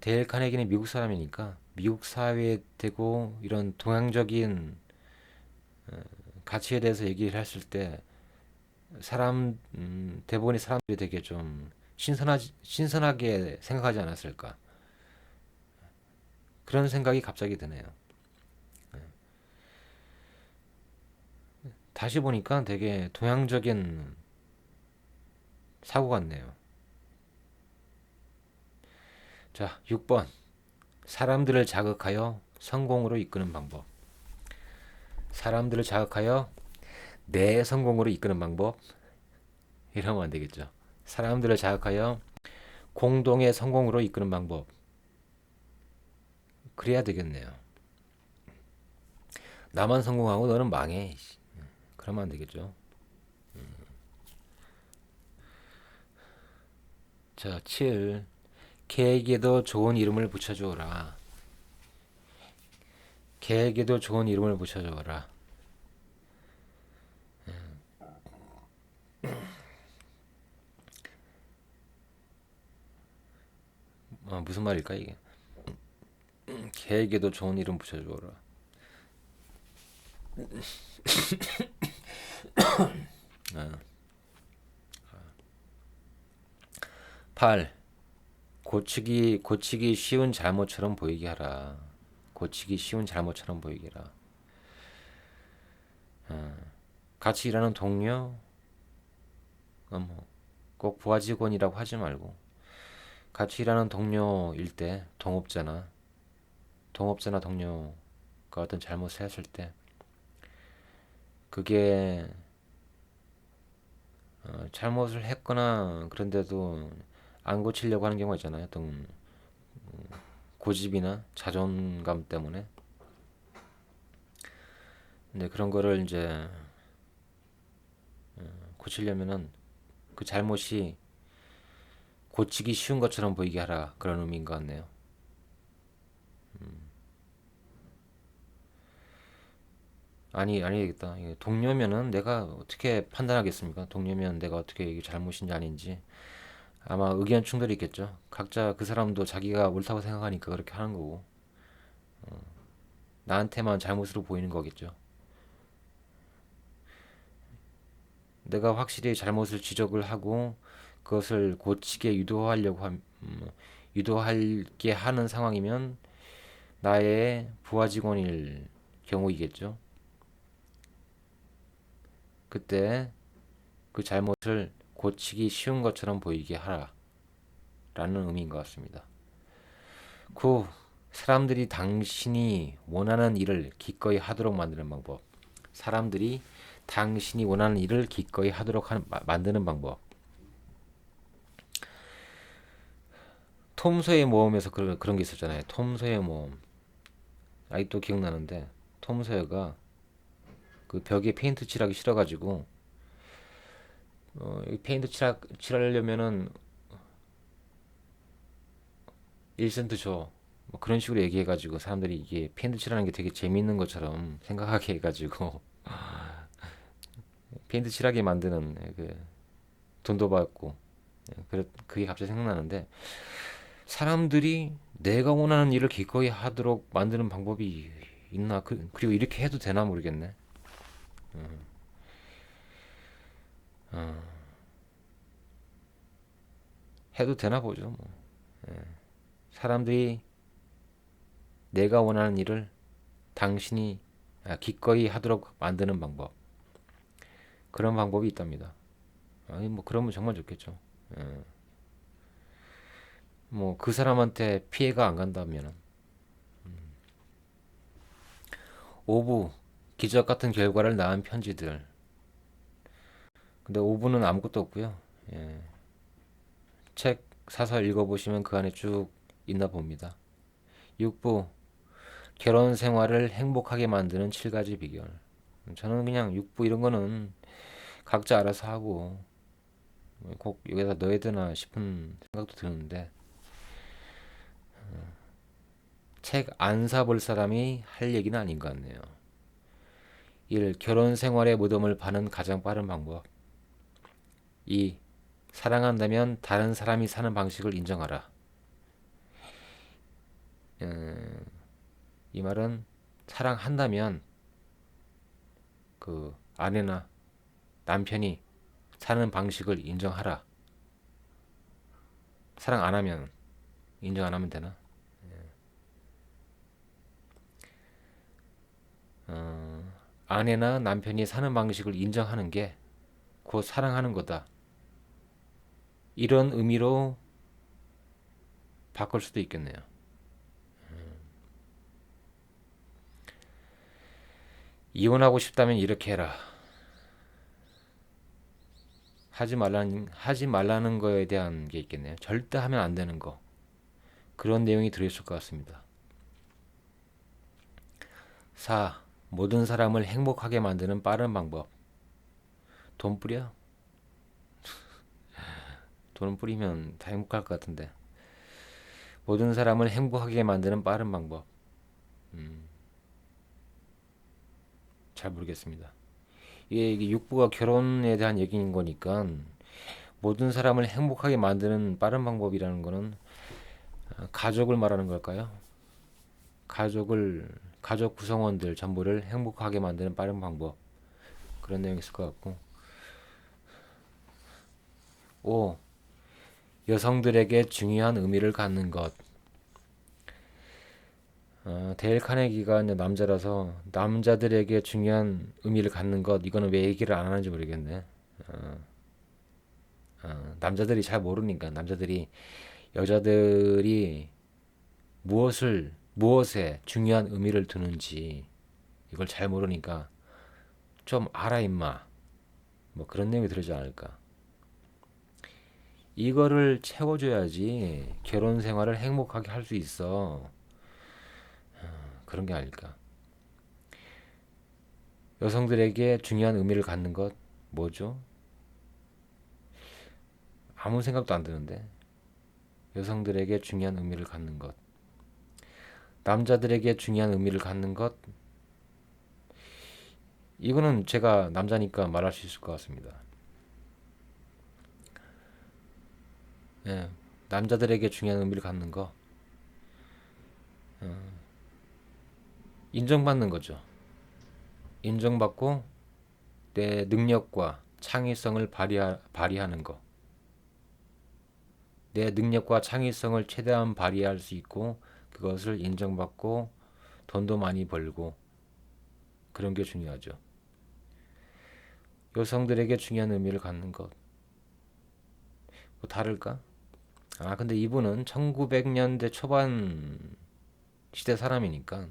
데일 카네기는 미국 사람이니까 미국 사회에 되고 이런 동양적인 가치에 대해서 얘기를 했을 때 대부분의 사람들이 되게 좀 신선하게 생각하지 않았을까 그런 생각이 갑자기 드네요. 다시 보니까 되게 동양적인 사고 같네요. 자, 6번. 사람들을 자극하여 성공으로 이끄는 방법. 사람들을 자극하여 내 성공으로 이끄는 방법. 이러면 안 되겠죠. 사람들을 자극하여 공동의 성공으로 이끄는 방법. 그래야 되겠네요. 나만 성공하고 너는 망해. 그러면 안 되겠죠. 자, 7. 개에게도 좋은 이름을 붙여주어라. 개에게도 좋은 이름을 붙여주어라. 무슨 말일까 이게? 개에게도 좋은 이름 붙여주어라. 8. 고치기 쉬운 잘못처럼 보이게 하라. 고치기 쉬운 잘못처럼 보이게 하라. 같이 일하는 동료, 꼭 부하 직원이라고 하지 말고 같이 일하는 동료일 때 동업자나 동료가 어떤 잘못을 했을 때 그게 잘못을 했거나 그런데도 안 고치려고 하는 경우가 있잖아요. 어떤 고집이나 자존감 때문에. 근데 그런 거를 이제 고치려면은 그 잘못이 고치기 쉬운 것처럼 보이게 하라 그런 의미인 것 같네요. 아니겠다. 동료면은 내가 어떻게 판단하겠습니까? 동료면 내가 어떻게 이게 잘못인지 아닌지 아마 의견 충돌이 있겠죠. 각자 그 사람도 자기가 옳다고 생각하니까 그렇게 하는 거고 나한테만 잘못으로 보이는 거겠죠. 내가 확실히 잘못을 지적을 하고 그것을 고치게 유도하게 하는 상황이면 나의 부하 직원일 경우이겠죠. 그때 그 잘못을 고치기 쉬운 것처럼 보이게 하라 라는 의미인 것 같습니다. 9. 사람들이 당신이 원하는 일을 기꺼이 하도록 만드는 방법. 사람들이 당신이 원하는 일을 기꺼이 하도록 만드는 방법. 톰 소의 모험에서 그런 게 있었잖아요. 톰 소의 모험. 아직도 기억나는데 톰 소여가 그 벽에 페인트 칠하기 싫어가지고 페인트 칠하려면은 1센트 줘. 뭐 그런 식으로 얘기해가지고 사람들이 이게 페인트 칠하는 게 되게 재밌는 것처럼 생각하게 해가지고 페인트 칠하게 만드는 그 돈도 받고 그게 갑자기 생각나는데 사람들이 내가 원하는 일을 기꺼이 하도록 만드는 방법이 있나? 그리고 이렇게 해도 되나 모르겠네. 어, 해도 되나 보죠. 뭐. 사람들이 내가 원하는 일을 당신이 기꺼이 하도록 만드는 방법. 그런 방법이 있답니다. 아니 뭐 그러면 정말 좋겠죠. 예. 뭐 그 사람한테 피해가 안 간다면. 오부 기적 같은 결과를 낳은 편지들. 근데 오부는 아무것도 없고요. 예. 책 사서 읽어보시면 그 안에 쭉 있나 봅니다. 육부 결혼 생활을 행복하게 만드는 7가지 비결. 저는 그냥 육부 이런 거는 각자 알아서 하고 꼭 여기다 넣어야 되나 싶은 생각도 드는데 책 안 사볼 사람이 할 얘기는 아닌 것 같네요. 1. 결혼 생활의 무덤을 파는 가장 빠른 방법. 2. 사랑한다면 다른 사람이 사는 방식을 인정하라. 이 말은 사랑한다면 그 아내나 남편이 사는 방식을 인정하라. 사랑 안 하면 인정 안 하면 되나? 아내나 남편이 사는 방식을 인정하는 게 곧 사랑하는 거다. 이런 의미로 바꿀 수도 있겠네요. 이혼하고 싶다면 이렇게 해라. 하지 말라는 거에 대한 게 있겠네요. 절대 하면 안 되는 거. 그런 내용이 들어있을 것 같습니다. 4. 모든 사람을 행복하게 만드는 빠른 방법. 돈 뿌려? 돈 뿌리면 다 행복할 것 같은데. 모든 사람을 행복하게 만드는 빠른 방법. 잘 모르겠습니다. 이게 육부가 결혼에 대한 얘기인 거니까 모든 사람을 행복하게 만드는 빠른 방법이라는 거는 가족을 말하는 걸까요? 가족 구성원들 전부를 행복하게 만드는 빠른 방법. 그런 내용이 있을 것 같고. 5. 여성들에게 중요한 의미를 갖는 것. 데일 카네기가 이제 남자라서 남자들에게 중요한 의미를 갖는 것, 이거는 왜 얘기를 안 하는지 모르겠네. 남자들이 잘 모르니까, 남자들이 여자들이 무엇에 중요한 의미를 두는지 이걸 잘 모르니까 좀 알아 임마, 뭐 그런 내용이 들어지 않을까. 이거를 채워줘야지 결혼 생활을 행복하게 할 수 있어. 그런 게 아닐까. 여성들에게 중요한 의미를 갖는 것 뭐죠? 아무 생각도 안 드는데. 여성들에게 중요한 의미를 갖는 것. 남자들에게 중요한 의미를 갖는 것. 이거는 제가 남자니까 말할 수 있을 것 같습니다. 예, 남자들에게 중요한 의미를 갖는 거. 인정받는 거죠. 인정받고 내 능력과 창의성을 발휘하는 거. 내 능력과 창의성을 최대한 발휘할 수 있고 그것을 인정받고 돈도 많이 벌고 그런 게 중요하죠. 여성들에게 중요한 의미를 갖는 것. 뭐 다를까? 근데 이분은 1900년대 초반 시대 사람이니까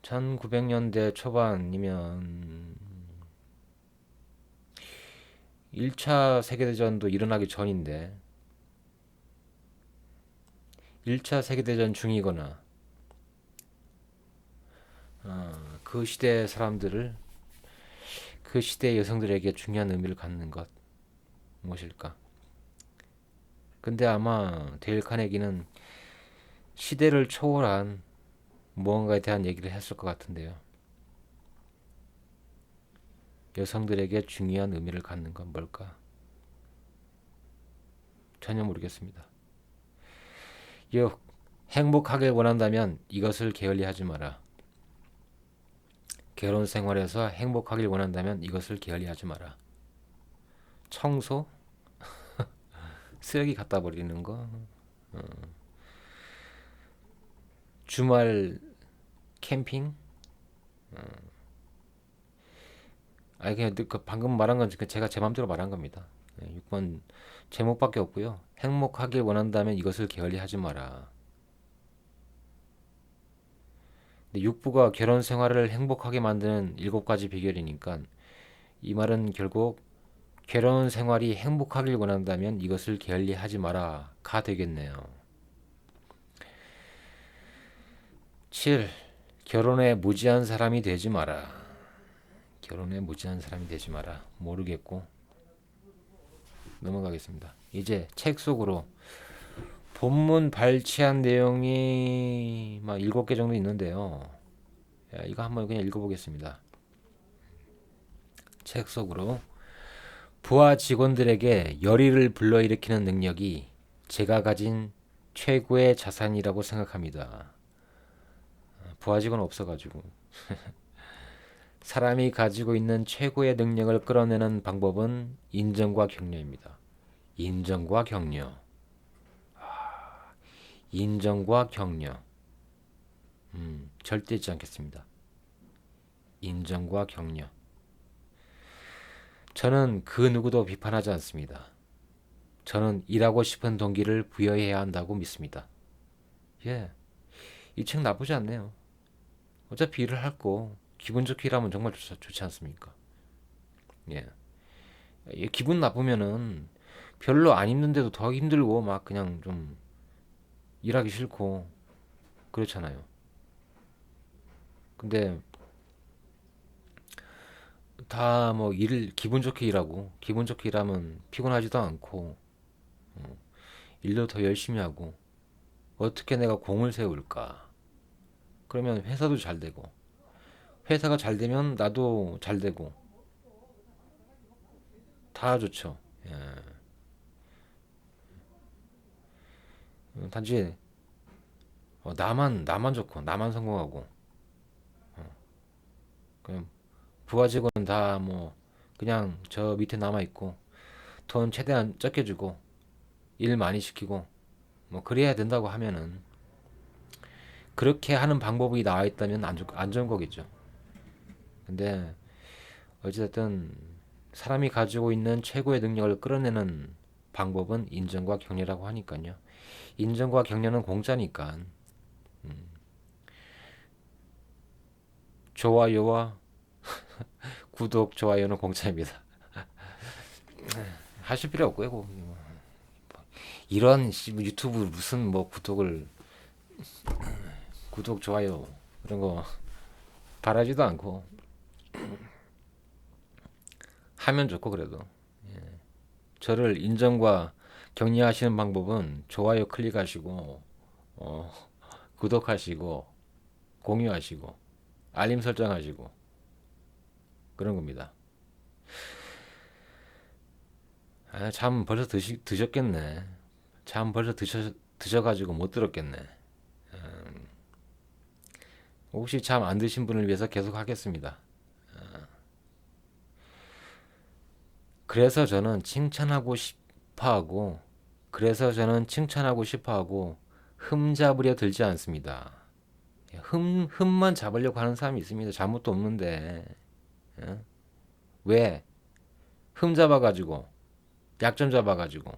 1900년대 초반이면 1차 세계대전도 일어나기 전인데 1차 세계대전 중이거나 그 시대 사람들을 그 시대 여성들에게 중요한 의미를 갖는 것 무엇일까? 근데 아마 데일 카네기는 시대를 초월한 무언가에 대한 얘기를 했을 것 같은데요. 여성들에게 중요한 의미를 갖는 건 뭘까? 전혀 모르겠습니다. 6. 행복하길 원한다면 이것을 게을리하지 마라. 결혼 생활에서 행복하길 원한다면 이것을 게을리하지 마라. 청소? 쓰레기 갖다 버리는 거? 주말 캠핑? 그냥 방금 말한 건 제가 제 맘대로 말한 겁니다. 6번 제목밖에 없고요. 행복하길 원한다면 이것을 게을리 하지 마라. 근데 6부가 결혼 생활을 행복하게 만드는 7가지 비결이니까 이 말은 결국 결혼 생활이 행복하길 원한다면 이것을 게을리 하지 마라가 되겠네요. 7. 결혼에 무지한 사람이 되지 마라. 결혼에 무지한 사람이 되지 마라. 모르겠고 넘어가겠습니다. 이제 책 속으로 본문 발췌한 내용이 막 7개 정도 있는데요. 이거 한번 그냥 읽어보겠습니다. 책 속으로 부하 직원들에게 열의를 불러일으키는 능력이 제가 가진 최고의 자산이라고 생각합니다. 부하 직원 없어가지고 사람이 가지고 있는 최고의 능력을 끌어내는 방법은 인정과 격려입니다. 인정과 격려. 인정과 격려. 절대 잊지 않겠습니다. 인정과 격려. 저는 그 누구도 비판하지 않습니다. 저는 일하고 싶은 동기를 부여해야 한다고 믿습니다. 예, 이 책 나쁘지 않네요. 어차피 일을 할 거 기분 좋게 일하면 정말 좋지 않습니까? 예. 기분 나쁘면은 별로 안 힘든데도 더 힘들고 막 그냥 좀 일하기 싫고 그렇잖아요. 근데 다 뭐 일을 기분 좋게 일하고 기분 좋게 일하면 피곤하지도 않고 일도 더 열심히 하고 어떻게 내가 공을 세울까? 그러면 회사도 잘 되고 회사가 잘 되면 나도 잘 되고 다 좋죠. 예. 단지 나만 좋고 나만 성공하고 그냥 부하 직원은 다 뭐 그냥 저 밑에 남아 있고 돈 최대한 적게 주고 일 많이 시키고 뭐 그래야 된다고 하면은 그렇게 하는 방법이 나와 있다면 안 좋은 거겠죠. 근데 어찌됐든 사람이 가지고 있는 최고의 능력을 끌어내는 방법은 인정과 격려라고 하니까요. 인정과 격려는 공짜니까 좋아요와 구독, 좋아요는 공짜입니다. 하실 필요 없고요. 이런 유튜브 무슨 뭐 구독, 좋아요 이런 거 바라지도 않고 하면 좋고 그래도 저를 인정과 격려하시는 방법은 좋아요 클릭하시고 어, 구독하시고 공유하시고 알림 설정하시고 그런 겁니다. 잠 벌써 드셨겠네. 잠 벌써 드셔가지고 못 들었겠네. 혹시 잠 안 드신 분을 위해서 계속 하겠습니다. 그래서 저는 칭찬하고 싶어하고 그래서 저는 칭찬하고 싶어하고 흠잡으려 들지 않습니다. 흠만 잡으려고 하는 사람이 있습니다. 잘못도 없는데 왜? 흠 잡아가지고 약점 잡아가지고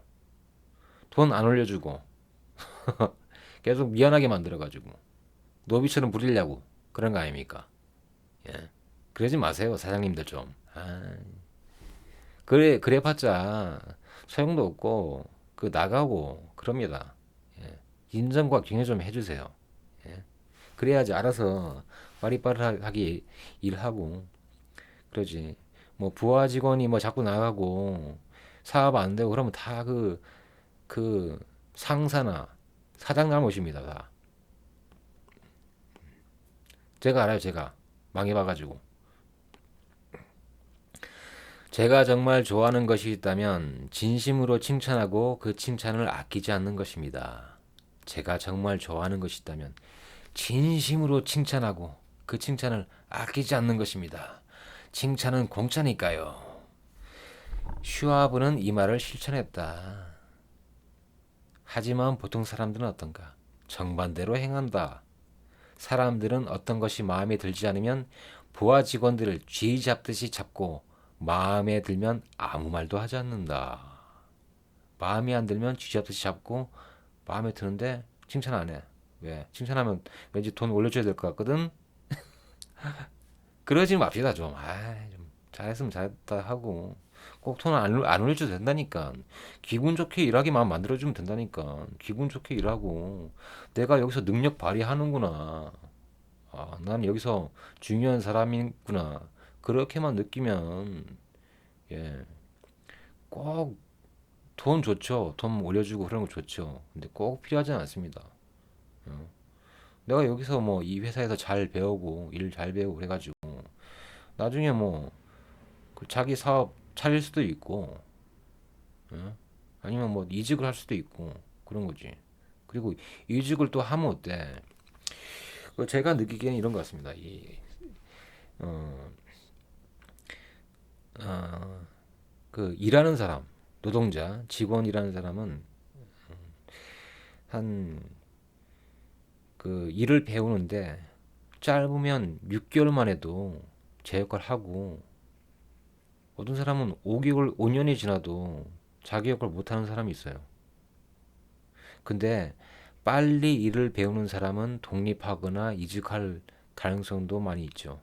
돈 안 올려주고 계속 미안하게 만들어가지고 노비처럼 부리려고 그런 거 아닙니까? 예. 그러지 마세요, 사장님들 좀. 그래봤자 소용도 없고 나가고 그럽니다. 예. 인정과 격려 좀 해주세요. 예. 그래야지 알아서 빠릿빠릿하게 일하고 그러지. 뭐 부하 직원이 뭐 자꾸 나가고 사업 안 되고 그러면 다 그 상사나 사장 잘못입니다. 다. 제가 알아요, 제가 망해봐가지고. 제가 정말 좋아하는 것이 있다면 진심으로 칭찬하고 그 칭찬을 아끼지 않는 것입니다. 제가 정말 좋아하는 것이 있다면 진심으로 칭찬하고 그 칭찬을 아끼지 않는 것입니다. 칭찬은 공짜니까요. 슈아브는 이 말을 실천했다. 하지만 보통 사람들은 어떤가? 정반대로 행한다. 사람들은 어떤 것이 마음에 들지 않으면 부하 직원들을 쥐 잡듯이 잡고 마음에 들면 아무 말도 하지 않는다. 마음에 안 들면 쥐잡듯이 잡고 마음에 드는데 칭찬 안 해. 왜? 칭찬하면 왠지 돈 올려줘야 될 것 같거든. 그러지 맙시다 좀. 좀 잘했으면 잘했다 하고 꼭 돈 안 올려줘도 된다니까. 기분 좋게 일하기만 만들어주면 된다니까. 기분 좋게 일하고 내가 여기서 능력 발휘하는구나. 난 여기서 중요한 사람이구나. 그렇게만 느끼면 예, 꼭 돈 좋죠. 돈 올려주고 그런 거 좋죠. 근데 꼭 필요하지 않습니다. 어. 내가 여기서 뭐 이 회사에서 잘 배우고 일 잘 배우고 그래가지고 나중에 뭐 그 자기 사업 차릴 수도 있고 아니면 뭐 이직을 할 수도 있고 그런 거지. 그리고 이직을 또 하면 어때? 제가 느끼기에는 이런 것 같습니다. 어, 어, 그 일하는 사람, 노동자, 직원이라는 사람은 한 그 일을 배우는데 짧으면 6개월 만에도 제 역할 하고 어떤 사람은 5개월, 5년이 지나도 자기 역할 못하는 사람이 있어요. 근데 빨리 일을 배우는 사람은 독립하거나 이직할 가능성도 많이 있죠.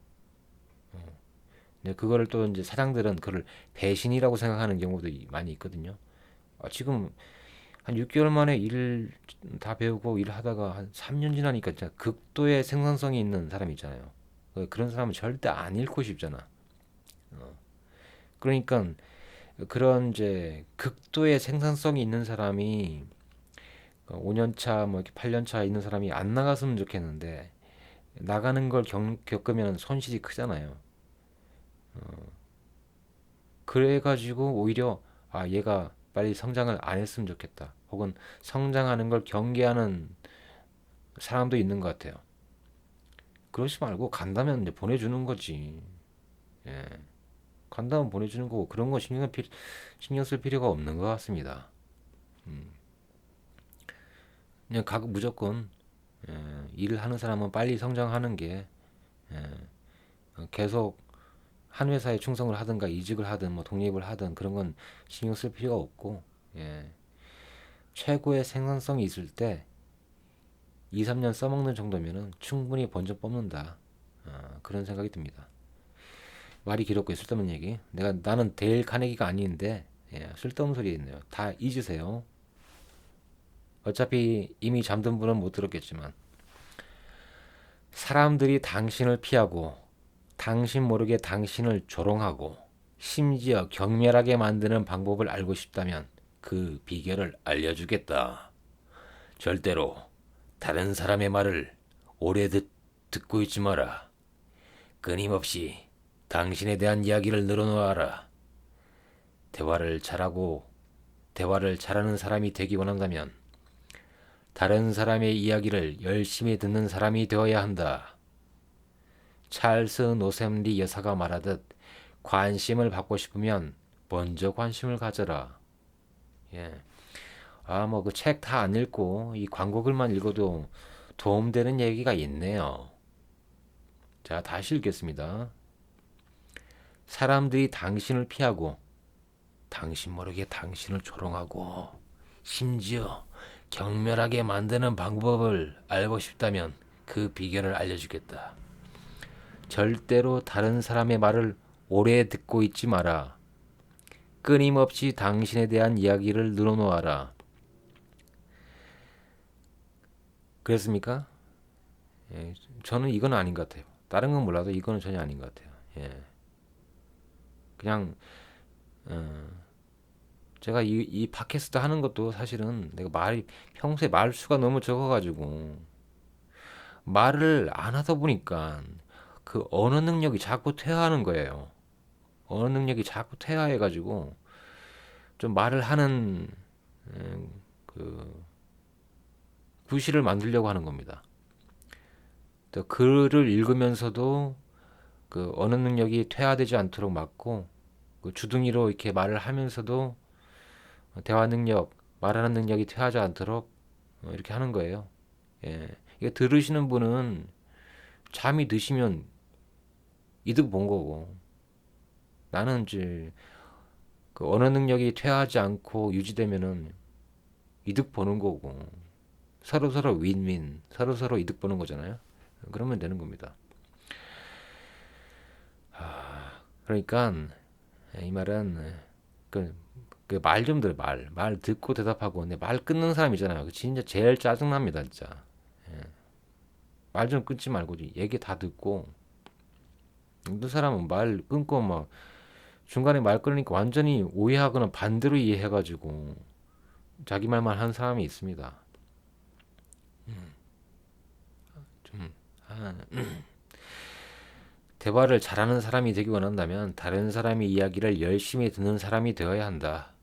근데 그거를 또 이제 사장들은 그걸 배신이라고 생각하는 경우도 많이 있거든요. 지금 한 6개월 만에 일 다 배우고 일하다가 한 3년 지나니까 진짜 극도의 생산성이 있는 사람이 있잖아요. 그런 사람은 절대 안 잃고 싶잖아. 그러니까 그런 이제 극도의 생산성이 있는 사람이 5년 차, 뭐 이렇게 8년 차 있는 사람이 안 나갔으면 좋겠는데 나가는 걸 겪으면 손실이 크잖아요. 그래가지고 오히려 얘가 빨리 성장을 안 했으면 좋겠다. 혹은 성장하는 걸 경계하는 사람도 있는 것 같아요. 그러지 말고 간다면 이제 보내주는 거지. 예. 간다면 보내주는 거고 그런 거 신경 쓸 필요가 없는 것 같습니다. 그냥 무조건 일을 하는 사람은 빨리 성장하는 게 계속 한 회사에 충성을 하든가 이직을 하든 뭐 독립을 하든 그런 건 신경 쓸 필요가 없고 예. 최고의 생산성이 있을 때 2, 3년 써먹는 정도면은 충분히 번져 뽑는다. 그런 생각이 듭니다. 말이 길었고 쓸데없는 얘기. 나는 데일 카네기가 아닌데 쓸데없는 소리 있네요. 다 잊으세요. 어차피 이미 잠든 분은 못 들었겠지만 사람들이 당신을 피하고 당신 모르게 당신을 조롱하고 심지어 경멸하게 만드는 방법을 알고 싶다면 그 비결을 알려주겠다. 절대로 다른 사람의 말을 오래 듣고 있지 마라. 끊임없이 당신에 대한 이야기를 늘어놓아라. 대화를 잘하고 대화를 잘하는 사람이 되기 원한다면 다른 사람의 이야기를 열심히 듣는 사람이 되어야 한다. 찰스 노셈리 여사가 말하듯 관심을 받고 싶으면 먼저 관심을 가져라. 예. 뭐 그 책 다 안 읽고 이 광고 글만 읽어도 도움되는 얘기가 있네요. 자, 다시 읽겠습니다. 사람들이 당신을 피하고 당신 모르게 당신을 조롱하고 심지어 경멸하게 만드는 방법을 알고 싶다면 그 비결을 알려주겠다. 절대로 다른 사람의 말을 오래 듣고 있지 마라. 끊임없이 당신에 대한 이야기를 늘어놓아라. 그랬습니까? 예, 저는 이건 아닌 것 같아요. 다른 건 몰라도 이거는 전혀 아닌 것 같아요. 예, 그냥 어, 제가 이 팟캐스트 하는 것도 사실은 내가 평소에 말수가 너무 적어가지고 말을 안 하다 보니까 그 언어 능력이 자꾸 퇴화하는 거예요. 언어 능력이 자꾸 퇴화해가지고 좀 말을 하는 그 구실을 만들려고 하는 겁니다. 또 글을 읽으면서도 그 언어 능력이 퇴화되지 않도록 막고 그 주둥이로 이렇게 말을 하면서도 대화 능력, 말하는 능력이 퇴화하지 않도록 이렇게 하는 거예요. 예. 이거 들으시는 분은 잠이 드시면 이득 본 거고 나는 이제 그 언어 능력이 퇴화하지 않고 유지되면은 이득 보는 거고 서로 윈윈 서로 이득 보는 거잖아요. 그러면 되는 겁니다. 그러니까 이 말은 그 말 좀 들어 말 듣고 대답하고 근데 말 끊는 사람 있잖아요. 그 진짜 제일 짜증납니다 진짜. 말 좀 끊지 말고 얘기 다 듣고 어떤 사람은 말 끊고 막 중간에 말 끊으니까 완전히 오해하거나 반대로 이해해가지고 자기 말만 한 사람이 있습니다. 아, 대화를 잘하는 사람이 되기 원한다면 다른 사람의 이야기를 열심히 듣는 사람이 되어야 한다.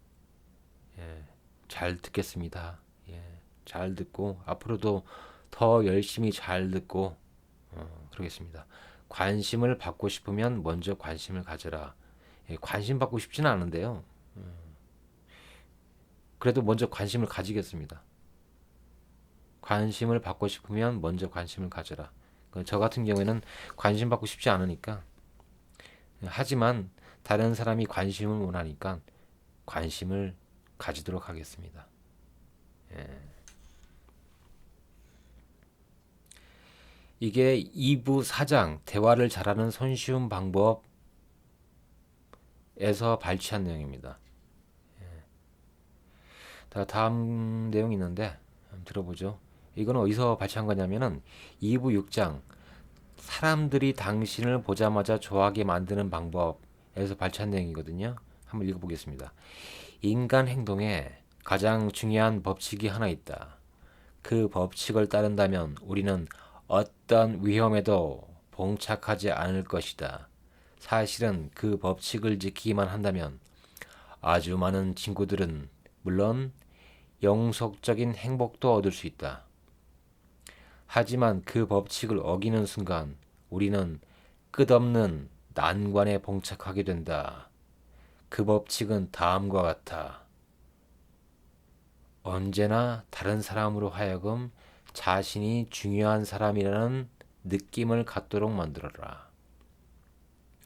잘 듣겠습니다. 예, 잘 듣고 앞으로도 더 열심히 잘 듣고 그러겠습니다. 관심을 받고 싶으면 먼저 관심을 가져라. 예, 관심 받고 싶지는 않은데요. 그래도 먼저 관심을 가지겠습니다. 관심을 받고 싶으면 먼저 관심을 가져라. 저 같은 경우에는 관심 받고 싶지 않으니까 하지만 다른 사람이 관심을 원하니까 관심을 가지도록 하겠습니다. 이게 2부 4장 대화를 잘하는 손쉬운 방법에서 발췌한 내용입니다. 다음 내용이 있는데 한번 들어보죠. 이건 어디서 발췌한 거냐면은 2부 6장 사람들이 당신을 보자마자 좋아하게 만드는 방법에서 발췌한 내용이거든요. 한번 읽어보겠습니다. 인간 행동에 가장 중요한 법칙이 하나 있다. 그 법칙을 따른다면 우리는 어떤 위험에도 봉착하지 않을 것이다. 사실은 그 법칙을 지키기만 한다면 아주 많은 친구들은 물론 영속적인 행복도 얻을 수 있다. 하지만 그 법칙을 어기는 순간 우리는 끝없는 난관에 봉착하게 된다. 그 법칙은 다음과 같아. 언제나 다른 사람으로 하여금 자신이 중요한 사람이라는 느낌을 갖도록 만들어라.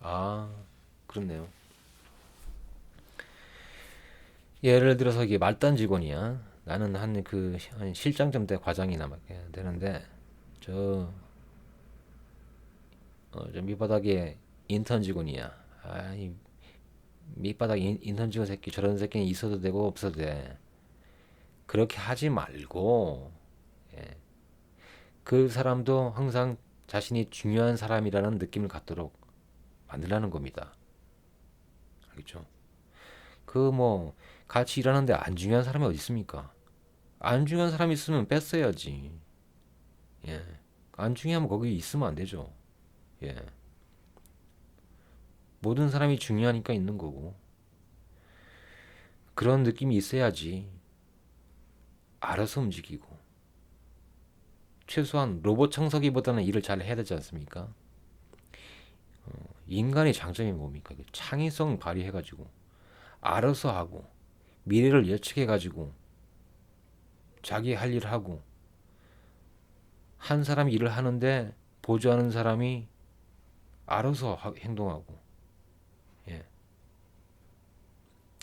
아, 그렇네요. 예를 들어서 이게 말단 직원이야. 나는 한 실장점 때 과장이나 막 되는데 저, 저 밑바닥에 인턴 직원이야. 아, 이 밑바닥 인턴 직원 새끼 저런 새끼는 있어도 되고 없어도 돼. 그렇게 하지 말고 그 사람도 항상 자신이 중요한 사람이라는 느낌을 갖도록 만들라는 겁니다. 알겠죠? 그 뭐 같이 일하는데 안 중요한 사람이 어디 있습니까? 안 중요한 사람이 있으면 뺐어야지. 예. 안 중요하면 거기 있으면 안 되죠. 예. 모든 사람이 중요하니까 있는 거고. 그런 느낌이 있어야지. 알아서 움직이고. 최소한 로봇 청소기보다는 일을 잘 해야 되지 않습니까? 인간의 장점이 뭡니까? 창의성 발휘해가지고 알아서 하고 미래를 예측해가지고 자기 할 일을 하고 한 사람이 일을 하는데 보조하는 사람이 알아서 행동하고 예.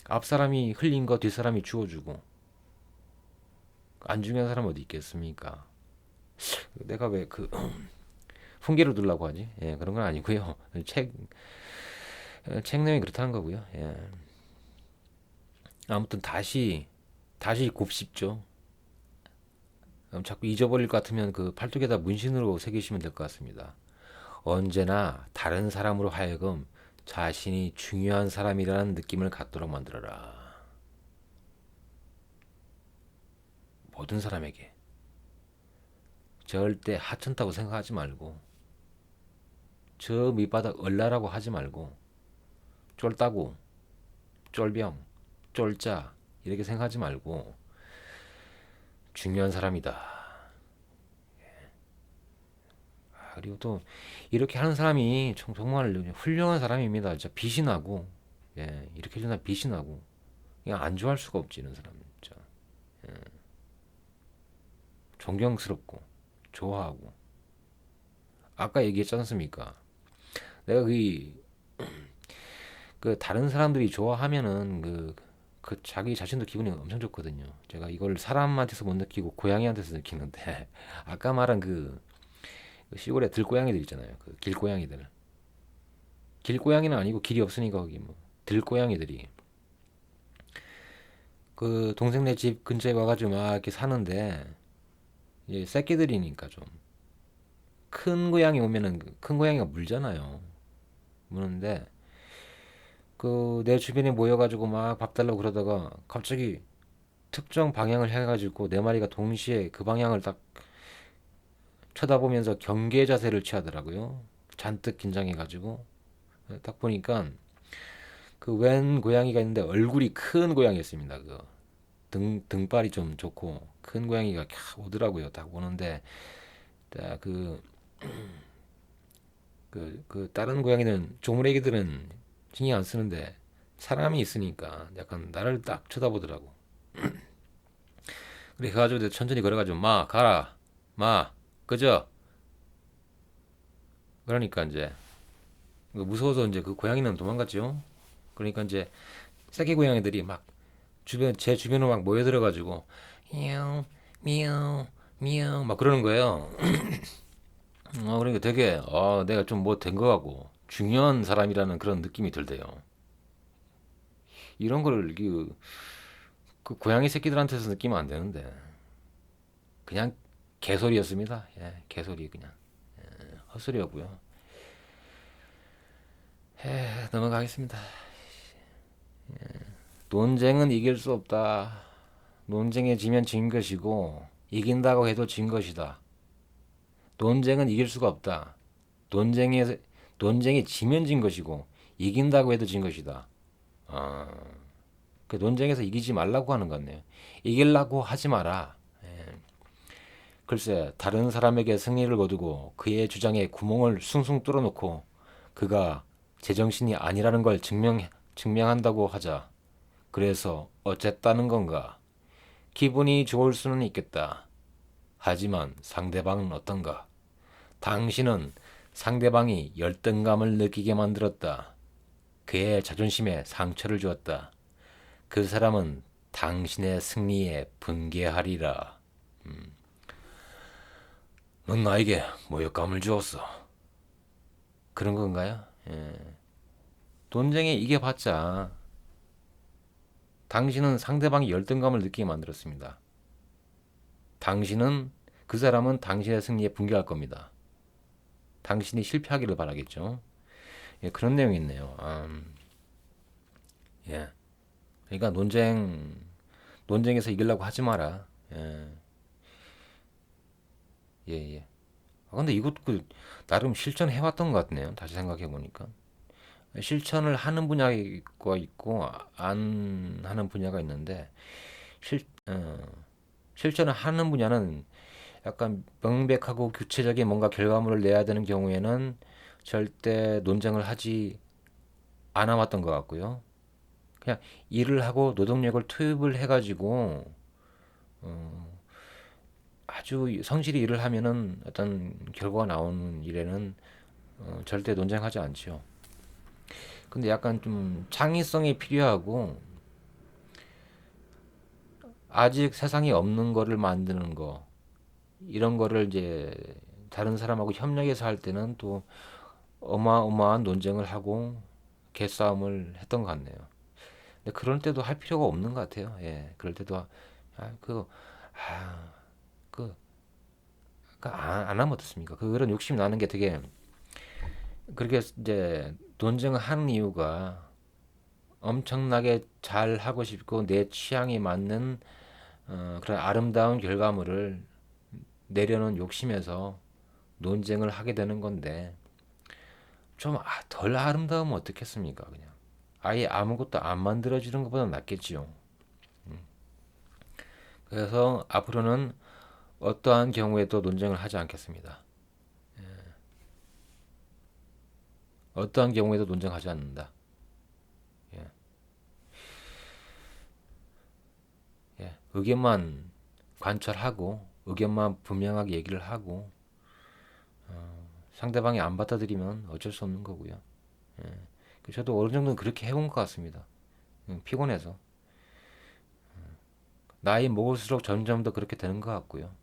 앞 사람이 흘린 거 뒷 사람이 주워주고 안 중요한 사람 어디 있겠습니까? 내가 왜 그 훈계를 두려고 하지? 예, 그런 건 아니고요. 책 내용이 그렇다는 거고요. 예. 아무튼 다시 곱씹죠. 자꾸 잊어버릴 것 같으면 그 팔뚝에다 문신으로 새기시면 될 것 같습니다. 언제나 다른 사람으로 하여금 자신이 중요한 사람이라는 느낌을 갖도록 만들어라. 모든 사람에게. 절대 하찮다고 생각하지 말고, 저 밑바닥 얼라라고 하지 말고, 쫄따구, 쫄병, 쫄자, 이렇게 생각하지 말고, 중요한 사람이다. 그리고 또 이렇게 하는 사람이 정말 훌륭한 사람입니다. 진짜 빛이 나고, 예, 이렇게 해주는 사람 빛이 나고, 그냥 안 좋아할 수가 없지 이런 사람 진짜. 존경스럽고 좋아하고. 아까 얘기했지 않습니까? 내가 그 그 다른 사람들이 좋아하면은 그 자기 자신도 기분이 엄청 좋거든요. 제가 이걸 사람한테서 못 느끼고 고양이한테서 느끼는데 아까 말한 그 시골에 들고양이들 있잖아요. 그 길고양이들. 길고양이는 아니고 길이 없으니까 거기 뭐 들고양이들이 그 동생네 집 근처에 와가지고 막 이렇게 사는데 이제 새끼들이니까 좀 큰 고양이 오면은 큰 고양이가 물잖아요. 무는데 그 내 주변에 모여가지고 막 밥 달라고 그러다가 갑자기 특정 방향을 해가지고 네 마리가 동시에 그 방향을 딱 쳐다보면서 경계 자세를 취하더라고요. 잔뜩 긴장해가지고 딱 보니까 그 웬 고양이가 있는데 얼굴이 큰 고양이였습니다. 그 등발이 좀 좋고 큰 고양이가 캬 오더라고요. 딱 오는데 딱그 다른 고양이는 조물애기들은 신경 안 쓰는데 사람이 있으니까 약간 나를 딱 쳐다보더라고. 그래 가지고 내가 천천히 걸어가지고 마 가라 마 그저 그러니까 이제 무서워서 이제 그 고양이는 도망갔죠. 그러니까 이제 새끼 고양이들이 막 주변 제 주변으로 막 모여들어가지고 미야옹 미야옹 미야옹 막 그러는 거예요. 그러니까 되게 내가 좀 뭐 된 거 같고 중요한 사람이라는 그런 느낌이 들대요. 이런 걸 그 고양이 새끼들한테서 느끼면 안 되는데 그냥 개소리였습니다. 예, 개소리 그냥 헛소리였고요. 넘어가겠습니다. 논쟁은 이길 수 없다. 논쟁에 지면 진 것이고 이긴다고 해도 진 것이다. 논쟁은 이길 수가 없다. 논쟁에 논쟁이 지면 진 것이고 이긴다고 해도 진 것이다. 아, 그 논쟁에서 이기지 말라고 하는 것 같네요. 이기려고 하지 마라. 글쎄, 다른 사람에게 승리를 거두고 그의 주장에 구멍을 숭숭 뚫어놓고 그가 제정신이 아니라는 걸 증명한다고 하자. 그래서 어쨌다는 건가? 기분이 좋을 수는 있겠다. 하지만 상대방은 어떤가? 당신은 상대방이 열등감을 느끼게 만들었다. 그의 자존심에 상처를 주었다. 그 사람은 당신의 승리에 분개하리라. 넌 나에게 모욕감을 주었어. 그런 건가요? 예. 논쟁에 이겨봤자 당신은 상대방이 열등감을 느끼게 만들었습니다. 당신은 그 사람은 당신의 승리에 분개할 겁니다. 당신이 실패하기를 바라겠죠. 예, 그런 내용이 있네요. 예. 그러니까 논쟁에서 이기려고 하지 마라. 예, 예, 예. 근데 이것 나름 실천해왔던 것 같네요. 다시 생각해 보니까 실천을 하는 분야가 있고 안 하는 분야가 있는데 실 실천을 하는 분야는 약간 명백하고 구체적인 뭔가 결과물을 내야 되는 경우에는 절대 논쟁을 하지 않아 왔던 것 같고요. 그냥 일을 하고 노동력을 투입을 해가지고 아주 성실히 일을 하면은 어떤 결과가 나오는 일에는 절대 논쟁하지 않지요. 근데 약간 좀 창의성이 필요하고 아직 세상에 없는 거를 만드는 거 이런 거를 이제 다른 사람하고 협력해서 할 때는 또 어마어마한 논쟁을 하고 개싸움을 했던 것 같네요. 근데 그럴 때도 할 필요가 없는 것 같아요. 예, 그럴 때도 그거 아, 그, 안 하면 어떻습니까? 그런 욕심 나는 게 되게 그렇게 이제 논쟁을 하는 이유가 엄청나게 잘 하고 싶고 내 취향에 맞는 그런 아름다운 결과물을 내려는 욕심에서 논쟁을 하게 되는 건데 좀 덜 아름다우면 어떻겠습니까? 그냥 아예 아무것도 안 만들어지는 것보다 낫겠지요. 그래서 앞으로는 어떠한 경우에도 논쟁을 하지 않겠습니다. 어떠한 경우에도 논쟁하지 않는다. 예, 예. 의견만 관철하고 의견만 분명하게 얘기를 하고 상대방이 안 받아들이면 어쩔 수 없는 거고요. 예. 저도 어느 정도는 그렇게 해온 것 같습니다. 피곤해서. 나이 먹을수록 점점 더 그렇게 되는 것 같고요.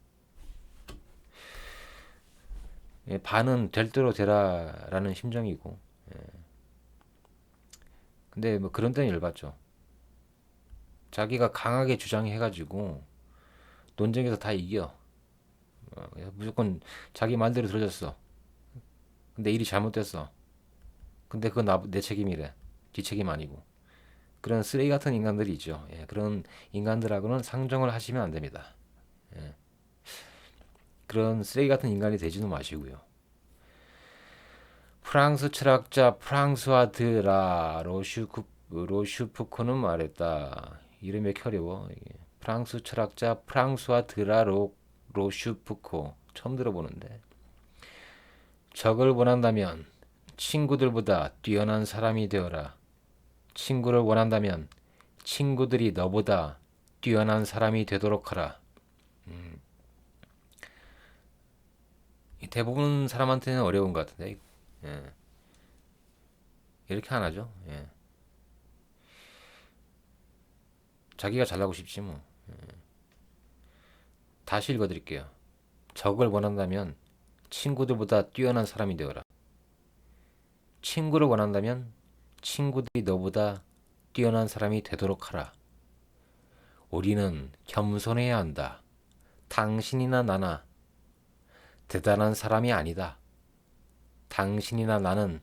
예, 반은 될 대로 되라라는 심정이고. 근데 뭐 그런 데는 열받죠. 자기가 강하게 주장해가지고 논쟁에서 다 이겨. 무조건 자기 말대로 들어줬어. 근데 일이 잘못됐어. 근데 그건 내 책임이래. 지 책임 아니고. 그런 쓰레기 같은 인간들이 있죠. 예, 그런 인간들하고는 상종을 하시면 안 됩니다. 그런 쓰레기 같은 인간이 되지는 마시고요. 프랑스 철학자 프랑스와 로슈푸코는 말했다. 이름이 왜 이렇게 어려워. 프랑스 철학자 프랑스와 로슈푸코 처음 들어보는데. 적을 원한다면 친구들보다 뛰어난 사람이 되어라. 친구를 원한다면 친구들이 너보다 뛰어난 사람이 되도록 하라. 대부분 사람한테는 어려운 것 같은데. 예. 이렇게 안 하죠. 예. 자기가 잘나고 싶지 뭐. 다시 읽어드릴게요. 적을 원한다면 친구들보다 뛰어난 사람이 되어라. 친구를 원한다면 친구들이 너보다 뛰어난 사람이 되도록 하라. 우리는 겸손해야 한다. 당신이나 나나 대단한 사람이 아니다. 당신이나 나는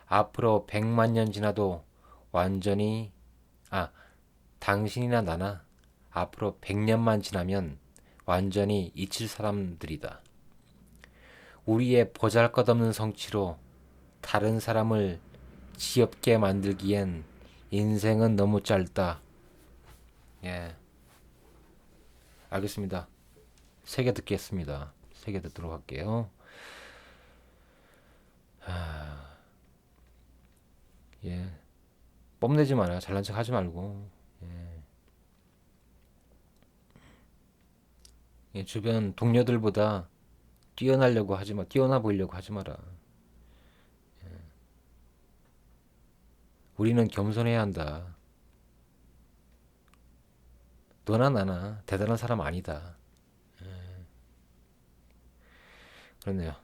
앞으로 100만 년 지나도 완전히 당신이나 나나 앞으로 100년만 지나면 완전히 잊힐 사람들이다. 우리의 보잘것없는 성취로 다른 사람을 지엽게 만들기엔 인생은 너무 짧다. 예, 알겠습니다. 세 개 듣겠습니다. 세 개 듣도록 할게요. 예, 뽐내지 마라. 잘난 척 하지 말고. 예, 주변 동료들보다 뛰어나려고 하지 마. 뛰어나 보이려고 하지 마라. 우리는 겸손해야 한다. 너나 나나 대단한 사람 아니다. 그렇네요.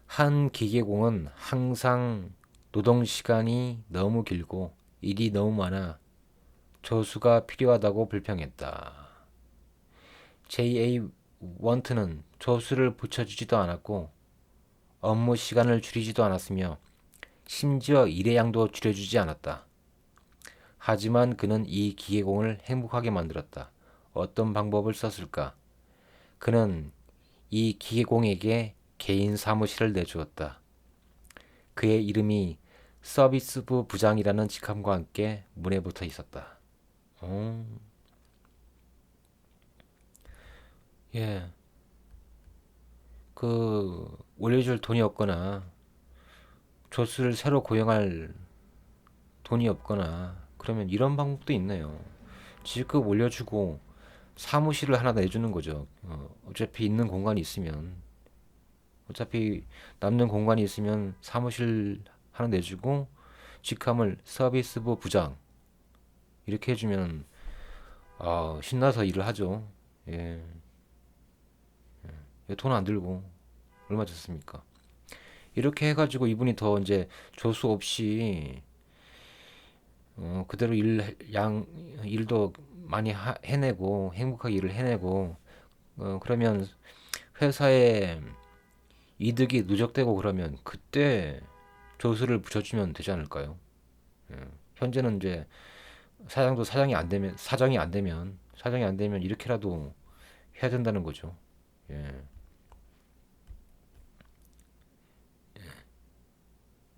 한 기계공은 항상 노동 시간이 너무 길고 일이 너무 많아 조수가 필요하다고 불평했다. J.A. 원트는 조수를 붙여주지도 않았고 업무 시간을 줄이지도 않았으며 심지어 일의 양도 줄여주지 않았다. 하지만 그는 이 기계공을 행복하게 만들었다. 어떤 방법을 썼을까? 그는 이 기계공에게 개인 사무실을 내주었다. 그의 이름이 서비스부 부장이라는 직함과 함께 문에 붙어 있었다. 예, 올려줄 돈이 없거나 조수를 새로 고용할 돈이 없거나 그러면 이런 방법도 있네요. 직급 올려주고 사무실을 하나 내주는 거죠. 어차피 있는 공간이 있으면 어차피 남는 공간이 있으면 사무실 하나 내주고 직함을 서비스부 부장 이렇게 해주면 신나서 일을 하죠. 예, 돈 안 들고 얼마 줬습니까? 이렇게 해가지고 이분이 더 이제 조수 없이 그대로 일도 많이 해내고 행복하게 일을 해내고 그러면 회사에 이득이 누적되고 그러면 그때 조수를 붙여주면 되지 않을까요? 현재는 이제 사장도 사장이 안 되면 이렇게라도 해야 된다는 거죠. 예.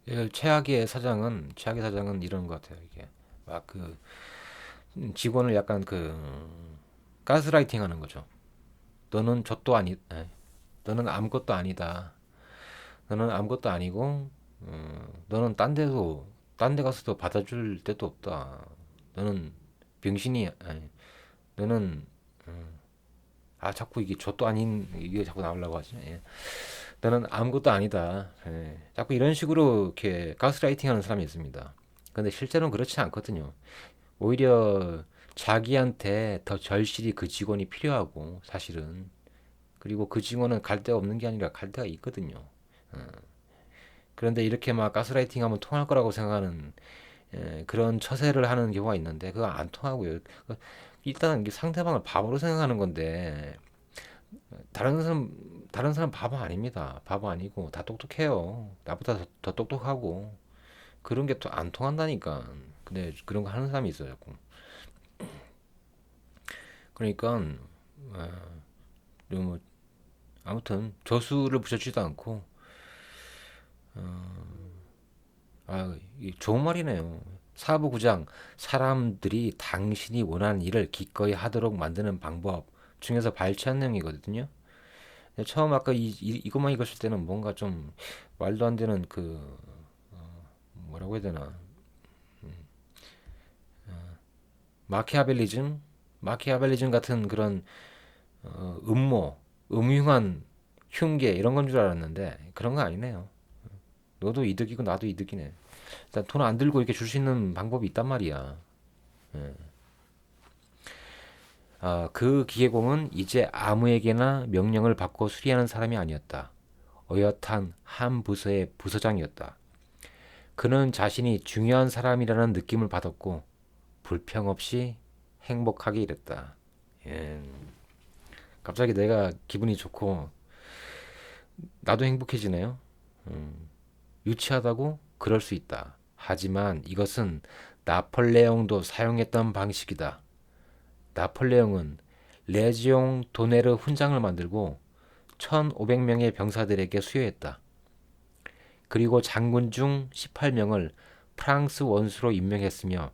예, 최악의 사장은 이런 것 같아요. 이게 막 직원을 약간 가스라이팅 하는 거죠. 너는 너는 아무것도 아니다. 너는 아무것도 아니고, 너는 딴 데 가서도 받아줄 데도 없다. 너는 너는, 자꾸 이게 좆도 아닌, 이게 자꾸 나오려고 하지. 예. 너는 아무것도 아니다. 예. 자꾸 이런 식으로 이렇게 가스라이팅 하는 사람이 있습니다. 근데 실제로는 그렇지 않거든요. 오히려 자기한테 더 절실히 그 직원이 필요하고 사실은 그리고 그 직원은 갈 데가 없는 게 아니라 갈 데가 있거든요. 그런데 이렇게 막 가스라이팅 하면 통할 거라고 생각하는 그런 처세를 하는 경우가 있는데 그거 안 통하고요. 일단 이게 상대방을 바보로 생각하는 건데 다른 사람 다른 사람 바보 아닙니다. 바보 아니고 다 똑똑해요. 나보다 더 똑똑하고 그런 게 또 안 통한다니까. 근데 그런 거 하는 사람이 있어요. 자꾸. 그러니까 뭐 아무튼 저수를 붙여주지도 않고 이 좋은 말이네요. 사부구장 사람들이 당신이 원하는 일을 기꺼이 하도록 만드는 방법 중에서 발췌한 내용이거든요. 처음 아까 이것만 읽었을 때는 뭔가 좀 말도 안 되는 그 뭐라고 해야 되나 마키아벨리즘 마키아벨리즘 같은 그런 음모 음흉한 흉계 이런 건 줄 알았는데 그런 거 아니네요. 너도 이득이고 나도 이득이네. 일단 돈 안 들고 이렇게 줄 수 있는 방법이 있단 말이야. 그 기계공은 이제 아무에게나 명령을 받고 수리하는 사람이 아니었다. 어엿한 한 부서의 부서장이었다. 그는 자신이 중요한 사람이라는 느낌을 받았고 불평 없이 행복하게 일했다. 예. 갑자기 내가 기분이 좋고 나도 행복해지네요. 유치하다고? 그럴 수 있다. 하지만 이것은 나폴레옹도 사용했던 방식이다. 나폴레옹은 레지옹 도네르 훈장을 만들고 1500명의 병사들에게 수여했다. 그리고 장군 중 18명을 프랑스 원수로 임명했으며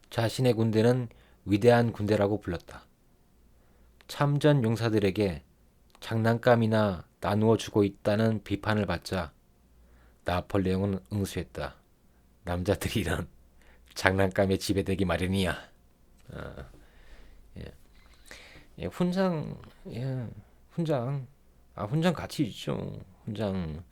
자신의 군대는 위대한 군대라고 불렀다. 참전 용사들에게 장난감이나 나누어 주고 있다는 비판을 받자 나폴레옹은 응수했다. 남자들이란 장난감에 지배되기 마련이야. 예. 예, 훈장, 예, 훈장, 훈장 가치 있죠. 훈장,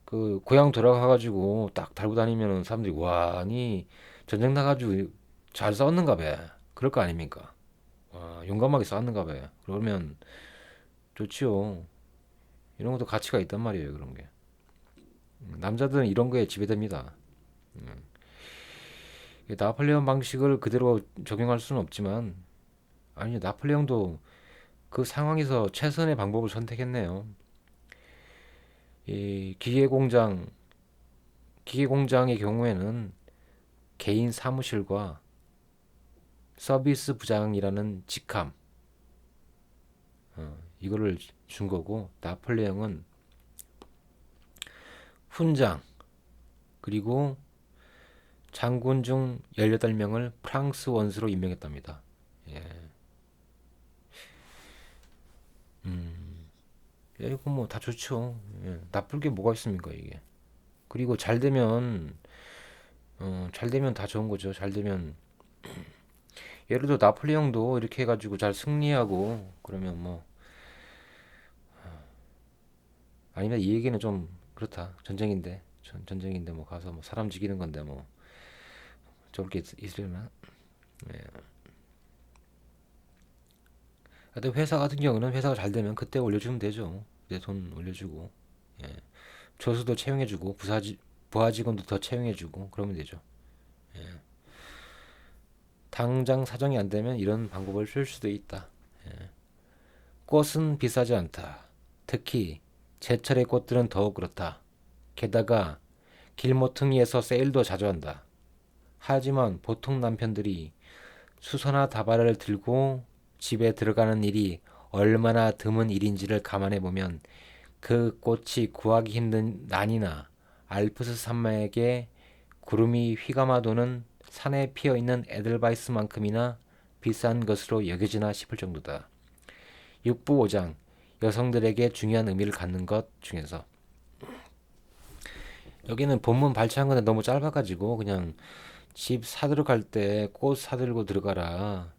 그 고향 돌아가가지고 딱 달고 다니면 사람들이 와, 니 전쟁 나가지고 잘 싸웠는가 봐. 그럴 거 아닙니까? 와, 용감하게 싸웠는가 봐. 그러면 좋지요. 이런 것도 가치가 있단 말이에요. 그런 게. 남자들은 이런 거에 지배됩니다. 나폴레옹 방식을 그대로 적용할 수는 없지만, 아니, 나폴레옹도 그 상황에서 최선의 방법을 선택했네요. 이 기계공장의 경우에는 개인 사무실과 서비스 부장이라는 직함, 이거를 준 거고, 나폴레옹은 훈장, 그리고 장군 중 18명을 프랑스 원수로 임명했답니다. 예. 이거 뭐 다 좋죠. 예. 나쁠 게 뭐가 있습니까, 이게. 그리고 잘 되면 다 좋은 거죠. 잘 되면 예를 들어 나폴레옹도 이렇게 해가지고 잘 승리하고 그러면 뭐 아니면 이 얘기는 좀 그렇다. 전쟁인데 뭐 가서 뭐 사람 죽이는 건데 뭐 좋을 게 있으려나? 예. 하여튼 회사 같은 경우는 회사가 잘 되면 그때 올려주면 되죠. 내 돈 올려주고 예. 조수도 채용해주고 부하 직원도 더 채용해주고 그러면 되죠. 당장 사정이 안 되면 이런 방법을 쓸 수도 있다. 꽃은 비싸지 않다. 특히 제철의 꽃들은 더욱 그렇다. 게다가 길모퉁이에서 세일도 자주 한다. 하지만 보통 남편들이 수선화 다발을 들고 집에 들어가는 일이 얼마나 드문 일인지를 감안해 보면 그 꽃이 구하기 힘든 난이나 알프스 산맥에 구름이 휘감아 도는 산에 피어 있는 에델바이스만큼이나 비싼 것으로 여겨지나 싶을 정도다. 육부 5장 여성들에게 중요한 의미를 갖는 것 중에서 여기는 본문 발췌한 건데 너무 짧아가지고 그냥 집 사들어 갈 때 꽃 사들고 들어가라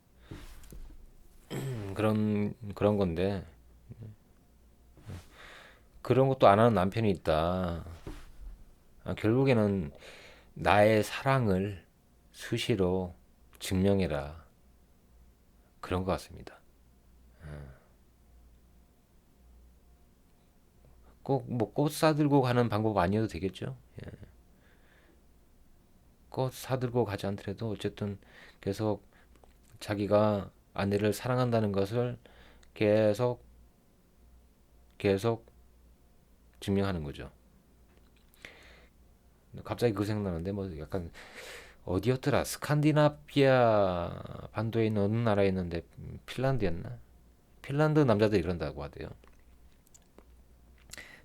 그런 건데 그런 것도 안 하는 남편이 있다. 결국에는 나의 사랑을 수시로 증명해라. 그런 것 같습니다. 꼭 뭐 꽃 사들고 가는 방법 아니어도 되겠죠. 꽃 사들고 가지 않더라도 어쨌든 계속 자기가 아내를 사랑한다는 것을 계속 계속 증명하는 거죠. 갑자기 그 생각나는데 뭐 약간 어디였더라? 스칸디나비아 반도에 있는 어느 나라에 있는데 핀란드였나? 핀란드 남자들이 이런다고 하대요.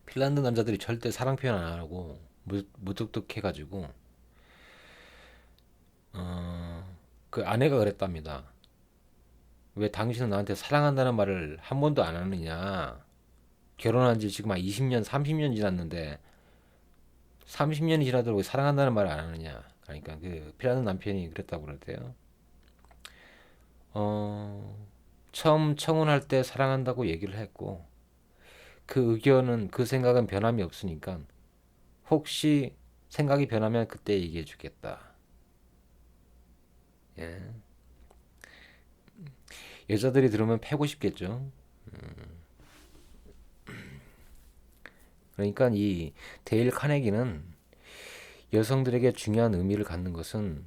핀란드 남자들이 절대 사랑 표현 안 하고 무뚝뚝해가지고 그 아내가 그랬답니다. 왜 당신은 나한테 사랑한다는 말을 한 번도 안 하느냐? 결혼한 지 지금 한 20년, 30년 지났는데 30년이 지나도록 사랑한다는 말을 안 하느냐? 그러니까 그 핀란드 남편이 그랬다고 그러대요. 어, 처음 청혼할 때 사랑한다고 얘기를 했고 그 의견은 그 생각은 변함이 없으니까 혹시 생각이 변하면 그때 얘기해 주겠다. 예. 여자들이 들으면 패고 싶겠죠. 그러니까 이 데일 카네기는 여성들에게 중요한 의미를 갖는 것은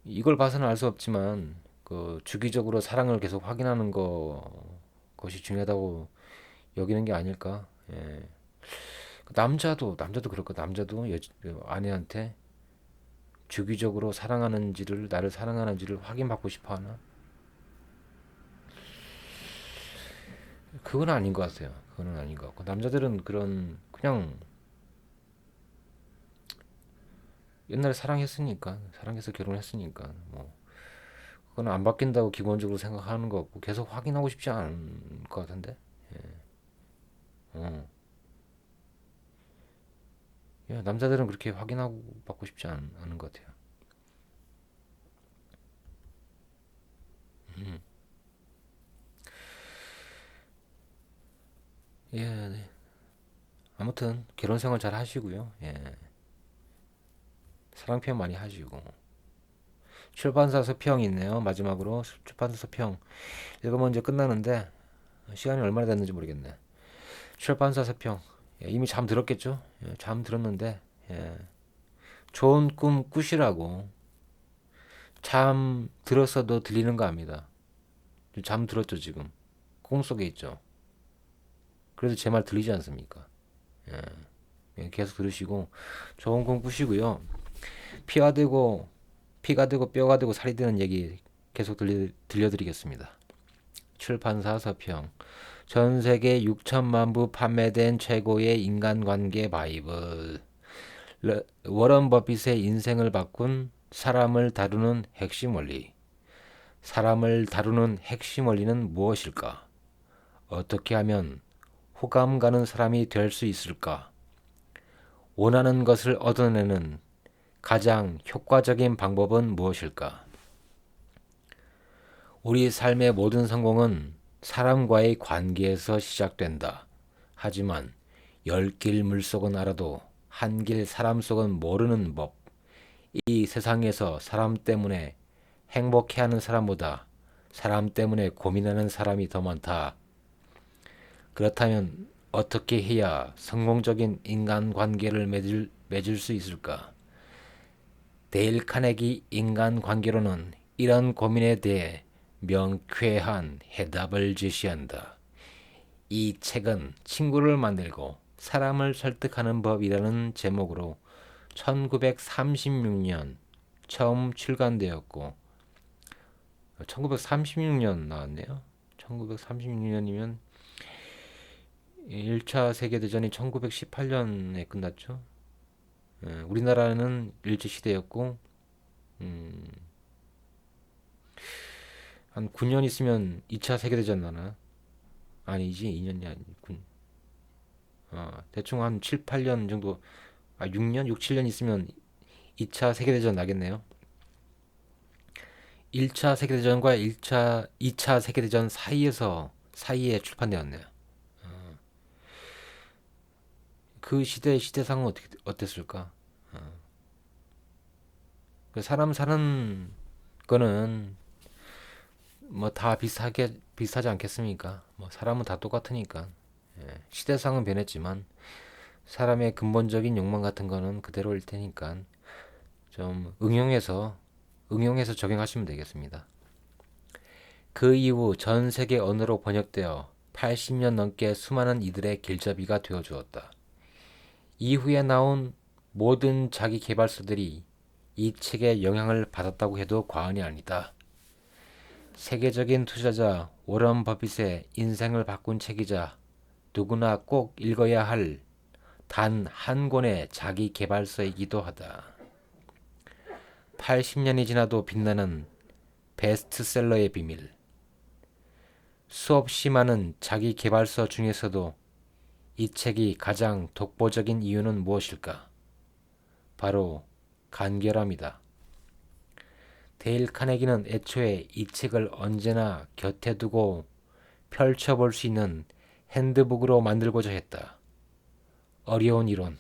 이걸 봐서는 알 수 없지만 그 주기적으로 사랑을 계속 확인하는 것이 중요하다고 여기는 게 아닐까. 예. 남자도 그럴 거. 남자도 아내한테 주기적으로 사랑하는지를 나를 사랑하는지를 확인받고 싶어 하나? 그건 아닌 것 같아요. 그건 아닌 것 같고 남자들은 그런 그냥 옛날에 사랑했으니까 사랑해서 결혼했으니까 뭐 그건 안 바뀐다고 기본적으로 생각하는 것 같고 계속 확인하고 싶지 않은 것 같은데. 어. 예, 남자들은 그렇게 확인하고 받고 싶지 않은 것 같아요. 예, 네. 아무튼 결혼 생활 잘 하시고요. 예, 사랑 표현 많이 하시고 출판사 서평 있네요. 마지막으로 출판사 서평 읽으면 이제 끝나는데 시간이 얼마나 됐는지 모르겠네. 출판사 서평 이미 잠 들었겠죠? 잠 들었는데 좋은 꿈 꾸시라고 잠 들었어도 들리는 거 압니다. 잠 들었죠 지금 꿈속에 있죠. 그래도 제 말 들리지 않습니까? 계속 들으시고 좋은 꿈 꾸시고요. 피가 되고 피가 되고 뼈가 되고 살이 되는 얘기 계속 들려드리겠습니다. 출판사 서평 전 세계 6천만 부 판매된 최고의 인간관계 바이블 워런 버핏의 인생을 바꾼 사람을 다루는 핵심 원리 사람을 다루는 핵심 원리는 무엇일까? 어떻게 하면 호감 가는 사람이 될 수 있을까? 원하는 것을 얻어내는 가장 효과적인 방법은 무엇일까? 우리 삶의 모든 성공은 사람과의 관계에서 시작된다. 하지만 10길 물속은 알아도 한 길 사람 속은 모르는 법. 이 세상에서 사람 때문에 행복해하는 사람보다 사람 때문에 고민하는 사람이 더 많다. 그렇다면 어떻게 해야 성공적인 인간관계를 맺을 수 있을까? 데일 카네기 인간관계론은 이런 고민에 대해 명쾌한 해답을 제시한다. 이 책은 친구를 만들고 사람을 설득하는 법이라는 제목으로 1936년 처음 출간되었고 1936년 나왔네요. 1936년이면 1차 세계대전이 1918년에 끝났죠. 우리나라는 일제시대였고 한 9년 있으면 2차 세계대전 나나? 아니지 2년이 아니고 대충 한 7, 8년 정도 6년? 6, 7년 있으면 2차 세계대전 나겠네요. 1차 세계대전과 2차 세계대전 사이에 출판되었네요. 그 시대상은 어땠을까? 그 사람 사는 거는 뭐 다 비슷하지 않겠습니까? 뭐 사람은 다 똑같으니까. 예, 시대상은 변했지만 사람의 근본적인 욕망 같은 거는 그대로일 테니까 좀 응용해서 적용하시면 되겠습니다. 그 이후 전 세계 언어로 번역되어 80년 넘게 수많은 이들의 길잡이가 되어 주었다. 이후에 나온 모든 자기 개발서들이 이 책의 영향을 받았다고 해도 과언이 아니다. 세계적인 투자자 워런 버핏의 인생을 바꾼 책이자 누구나 꼭 읽어야 할 단 한 권의 자기 개발서이기도 하다. 80년이 지나도 빛나는 베스트셀러의 비밀. 수없이 많은 자기 개발서 중에서도 이 책이 가장 독보적인 이유는 무엇일까? 바로 간결함이다. 데일 카네기는 애초에 이 책을 언제나 곁에 두고 펼쳐볼 수 있는 핸드북으로 만들고자 했다. 어려운 이론,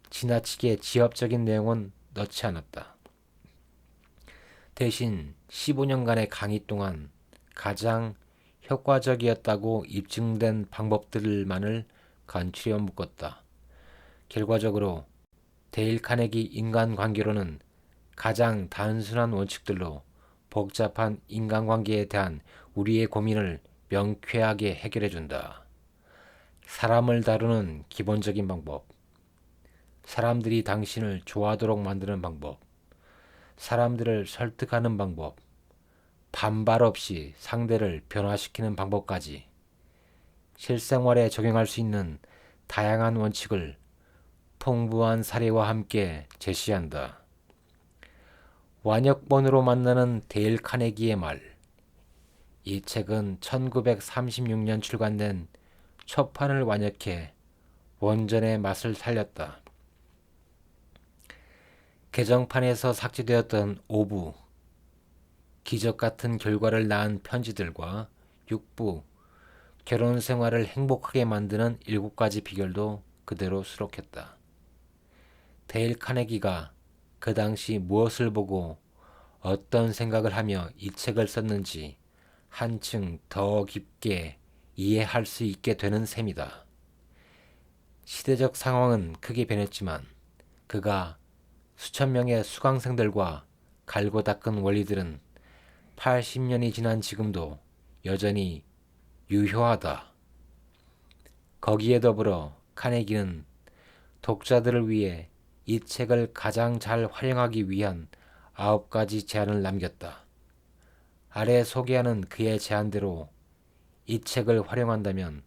지나치게 지엽적인 내용은 넣지 않았다. 대신 15년간의 강의 동안 가장 효과적이었다고 입증된 방법들만을 간추려 묶었다. 결과적으로 데일 카네기 인간관계론은 가장 단순한 원칙들로 복잡한 인간관계에 대한 우리의 고민을 명쾌하게 해결해준다. 사람을 다루는 기본적인 방법, 사람들이 당신을 좋아하도록 만드는 방법, 사람들을 설득하는 방법, 반발 없이 상대를 변화시키는 방법까지 실생활에 적용할 수 있는 다양한 원칙을 풍부한 사례와 함께 제시한다. 완역본으로 만나는 데일 카네기의 말. 이 책은 1936년 출간된 초판을 완역해 원전의 맛을 살렸다. 개정판에서 삭제되었던 5부, 기적 같은 결과를 낳은 편지들과 6부, 결혼 생활을 행복하게 만드는 7가지 비결도 그대로 수록했다. 데일 카네기가 그 당시 무엇을 보고 어떤 생각을 하며 이 책을 썼는지 한층 더 깊게 이해할 수 있게 되는 셈이다. 시대적 상황은 크게 변했지만 그가 수천 명의 수강생들과 갈고 닦은 원리들은 80년이 지난 지금도 여전히 유효하다. 거기에 더불어 카네기는 독자들을 위해 이 책을 가장 잘 활용하기 위한 9가지 제안을 남겼다. 아래 소개하는 그의 제안대로 이 책을 활용한다면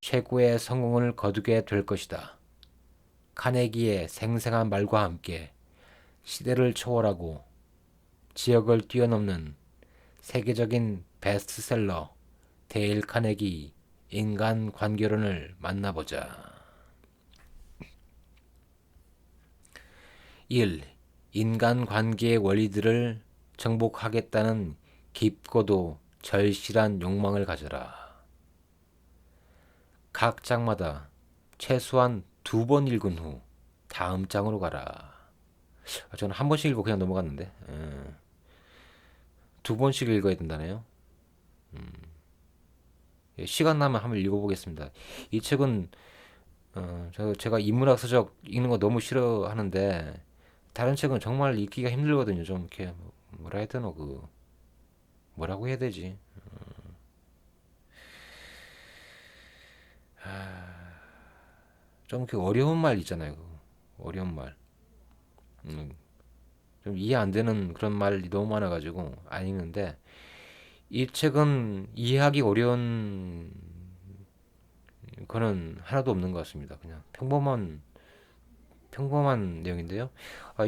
최고의 성공을 거두게 될 것이다. 카네기의 생생한 말과 함께 시대를 초월하고 지역을 뛰어넘는 세계적인 베스트셀러 데일 카네기 인간관계론을 만나보자. 1. 인간관계의 원리들을 정복하겠다는 깊고도 절실한 욕망을 가져라. 각 장마다 최소한 2번 읽은 후 다음 장으로 가라. 저는 한 번씩 읽고 그냥 넘어갔는데 2번씩 읽어야 된다네요. 시간 나면 한번 읽어보겠습니다. 이 책은 제가 인문학서적 읽는 거 너무 싫어하는데 다른 책은 정말 읽기가 힘들거든요. 좀 이렇게 뭐라 해야 되나 뭐라고 해야 되지? 좀 그 어려운 말 있잖아요. 어려운 말. 음, 좀 이해 안 되는 그런 말이 너무 많아가지고 안 읽는데 이 책은 이해하기 어려운 거는 하나도 없는 것 같습니다. 그냥 평범한 내용인데요.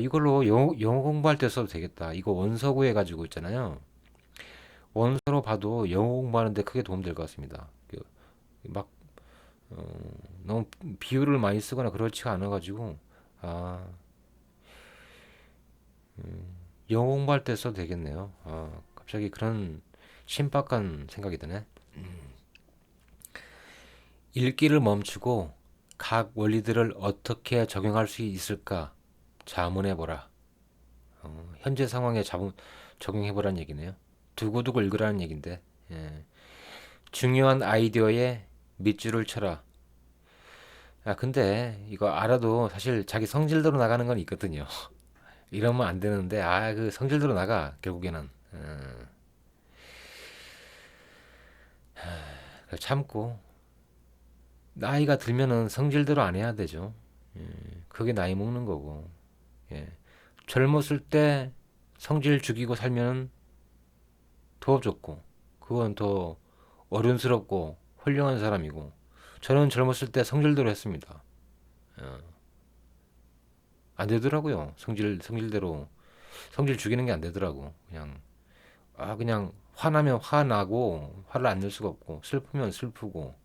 이걸로 영어 공부할 때 써도 되겠다. 이거 원서 구해가지고 있잖아요. 원서로 봐도 영어 공부하는데 크게 도움될 것 같습니다. 막 너무 비유를 많이 쓰거나 그렇지가 않아가지고 아, 영어 공부할 때 써도 되겠네요. 갑자기 그런 신박한 생각이 드네. 읽기를 멈추고 각 원리들을 어떻게 적용할 수 있을까 자문해보라. 현재 상황에 적용해보라는 얘기네요. 두고두고 읽으라는 얘기인데, 예. 중요한 아이디어에 밑줄을 쳐라. 아, 근데 이거 알아도 사실 자기 성질대로 나가는 건 있거든요. 이러면 안 되는데, 그 성질대로 나가, 결국에는. 참고, 나이가 들면은 성질대로 안 해야 되죠. 그게 나이 먹는 거고. 예. 젊었을 때 성질 죽이고 살면 더 좋고, 그건 더 어른스럽고 훌륭한 사람이고, 저는 젊었을 때 성질대로 했습니다. 안 되더라고요. 성질대로. 성질 죽이는 게 안 되더라고. 그냥 화나면 화나고, 화를 안 낼 수가 없고, 슬프면 슬프고,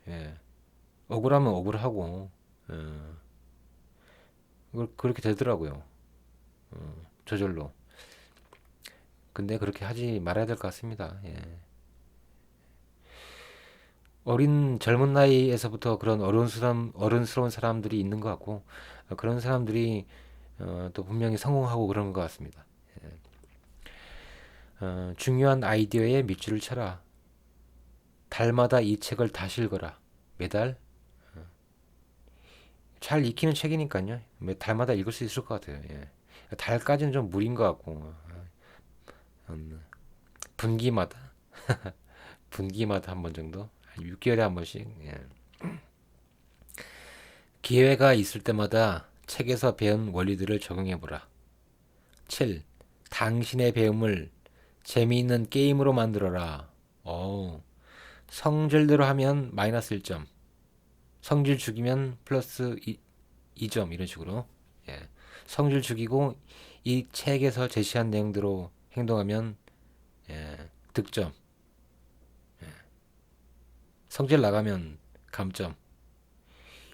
예. 억울하면 억울하고, 예. 그렇게 되더라고요. 저절로. 근데 그렇게 하지 말아야 될 것 같습니다. 예. 젊은 나이에서부터 그런 어른스러운 사람들이 있는 것 같고, 그런 사람들이 또 분명히 성공하고 그런 것 같습니다. 중요한 아이디어에 밑줄을 쳐라. 달마다 이 책을 다시 읽어라. 매달 잘 익히는 책이니까요. 달마다 읽을 수 있을 것 같아요. 예. 달까지는 좀 무리인 것 같고, 분기마다 분기마다 한 번 정도, 6개월에 한 번씩. 예. 기회가 있을 때마다 책에서 배운 원리들을 적용해보라. 7. 당신의 배움을 재미있는 게임으로 만들어라. 성질대로 하면 마이너스 1점, 성질 죽이면 플러스 2점, 이런 식으로. 예. 성질 죽이고 이 책에서 제시한 내용대로 행동하면, 예, 득점, 성질 나가면 감점.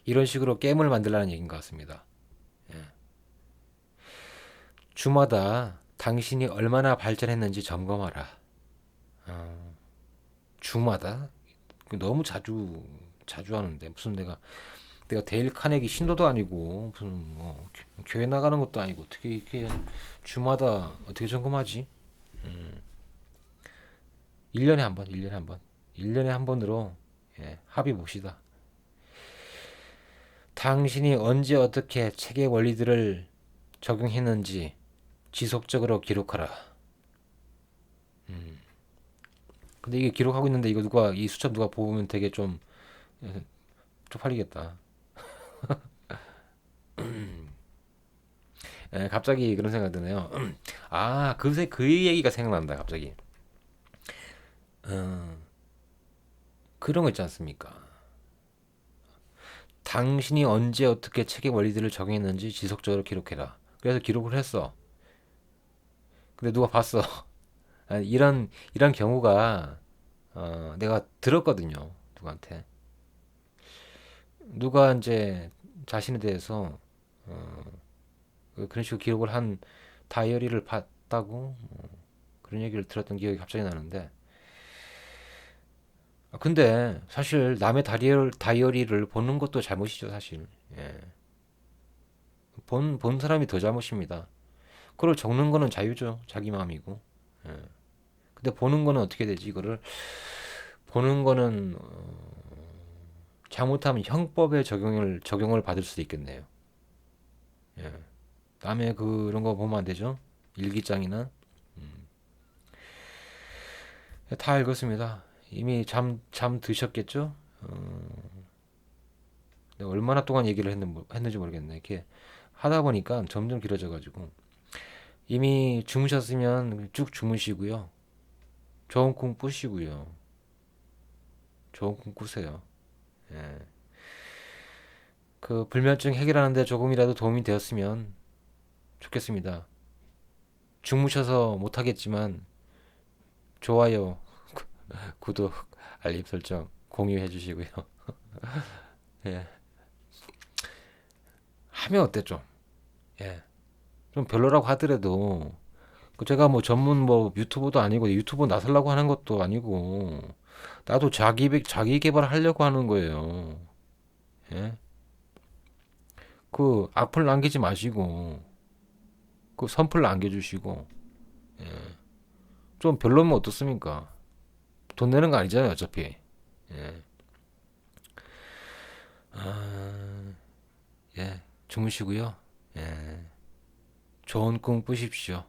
이런 식으로 게임을 만들라는 얘기인 것 같습니다. 예. 주마다 당신이 얼마나 발전했는지 점검하라. 주마다? 너무 자주 하는데, 무슨 내가 데일 카네기 신도도 아니고 무슨 뭐 교회 나가는 것도 아니고 어떻게 이렇게 주마다 어떻게 점검하지? 1년에 한 번, 1년에 한 번. 1년에 한 번으로, 예, 합의 봅시다. 당신이 언제 어떻게 책의 원리들을 적용했는지 지속적으로 기록하라. 근데 이게 기록하고 있는데 이거 이 수첩 누가 보면 되게 좀, 예, 쪽팔리겠다. 예, 갑자기 그런 생각 드네요. 그새 그 얘기가 생각난다, 갑자기. 어, 그런 거 있지 않습니까? 당신이 언제 어떻게 책의 원리들을 적용했는지 지속적으로 기록해라. 그래서 기록을 했어. 근데 누가 봤어. 이런 경우가, 내가 들었거든요. 누구한테. 누가 이제 자신에 대해서 그런 식으로 기록을 한 다이어리를 봤다고, 그런 얘기를 들었던 기억이 갑자기 나는데, 근데 사실 남의 다이어리를 보는 것도 잘못이죠, 사실. 예. 본 사람이 더 잘못입니다. 그걸 적는 거는 자유죠, 자기 마음이고. 예. 근데 보는 거는 어떻게 되지? 이거를 보는 거는, 잘못하면 형법의 적용을 받을 수도 있겠네요. 예. 남의 그런 거 보면 안 되죠? 일기장이나. 다 읽었습니다. 이미 잠 드셨겠죠? 내가 얼마나 동안 얘기를 했는지 모르겠네. 이렇게 하다 보니까 점점 길어져가지고. 이미 주무셨으면 쭉 주무시고요. 좋은 꿈 꾸시고요. 좋은 꿈 꾸세요. 예. 그 불면증 해결하는데 조금이라도 도움이 되었으면 좋겠습니다. 주무셔서 못하겠지만 좋아요, 구독, 알림 설정, 공유해 주시고요. 예. 하면 어때 좀? 예. 좀 별로라고 하더라도, 제가 뭐 전문 뭐 유튜버도 아니고 유튜버 나서려고 하는 것도 아니고, 나도 자기 개발하려고 하는 거예요. 예? 그 악플 남기지 마시고 그 선플 남겨주시고 좀 별로면 어떻습니까? 돈 내는 거 아니잖아요, 어차피. 예. 아, 예. 주무시고요. 예. 좋은 꿈 꾸십시오.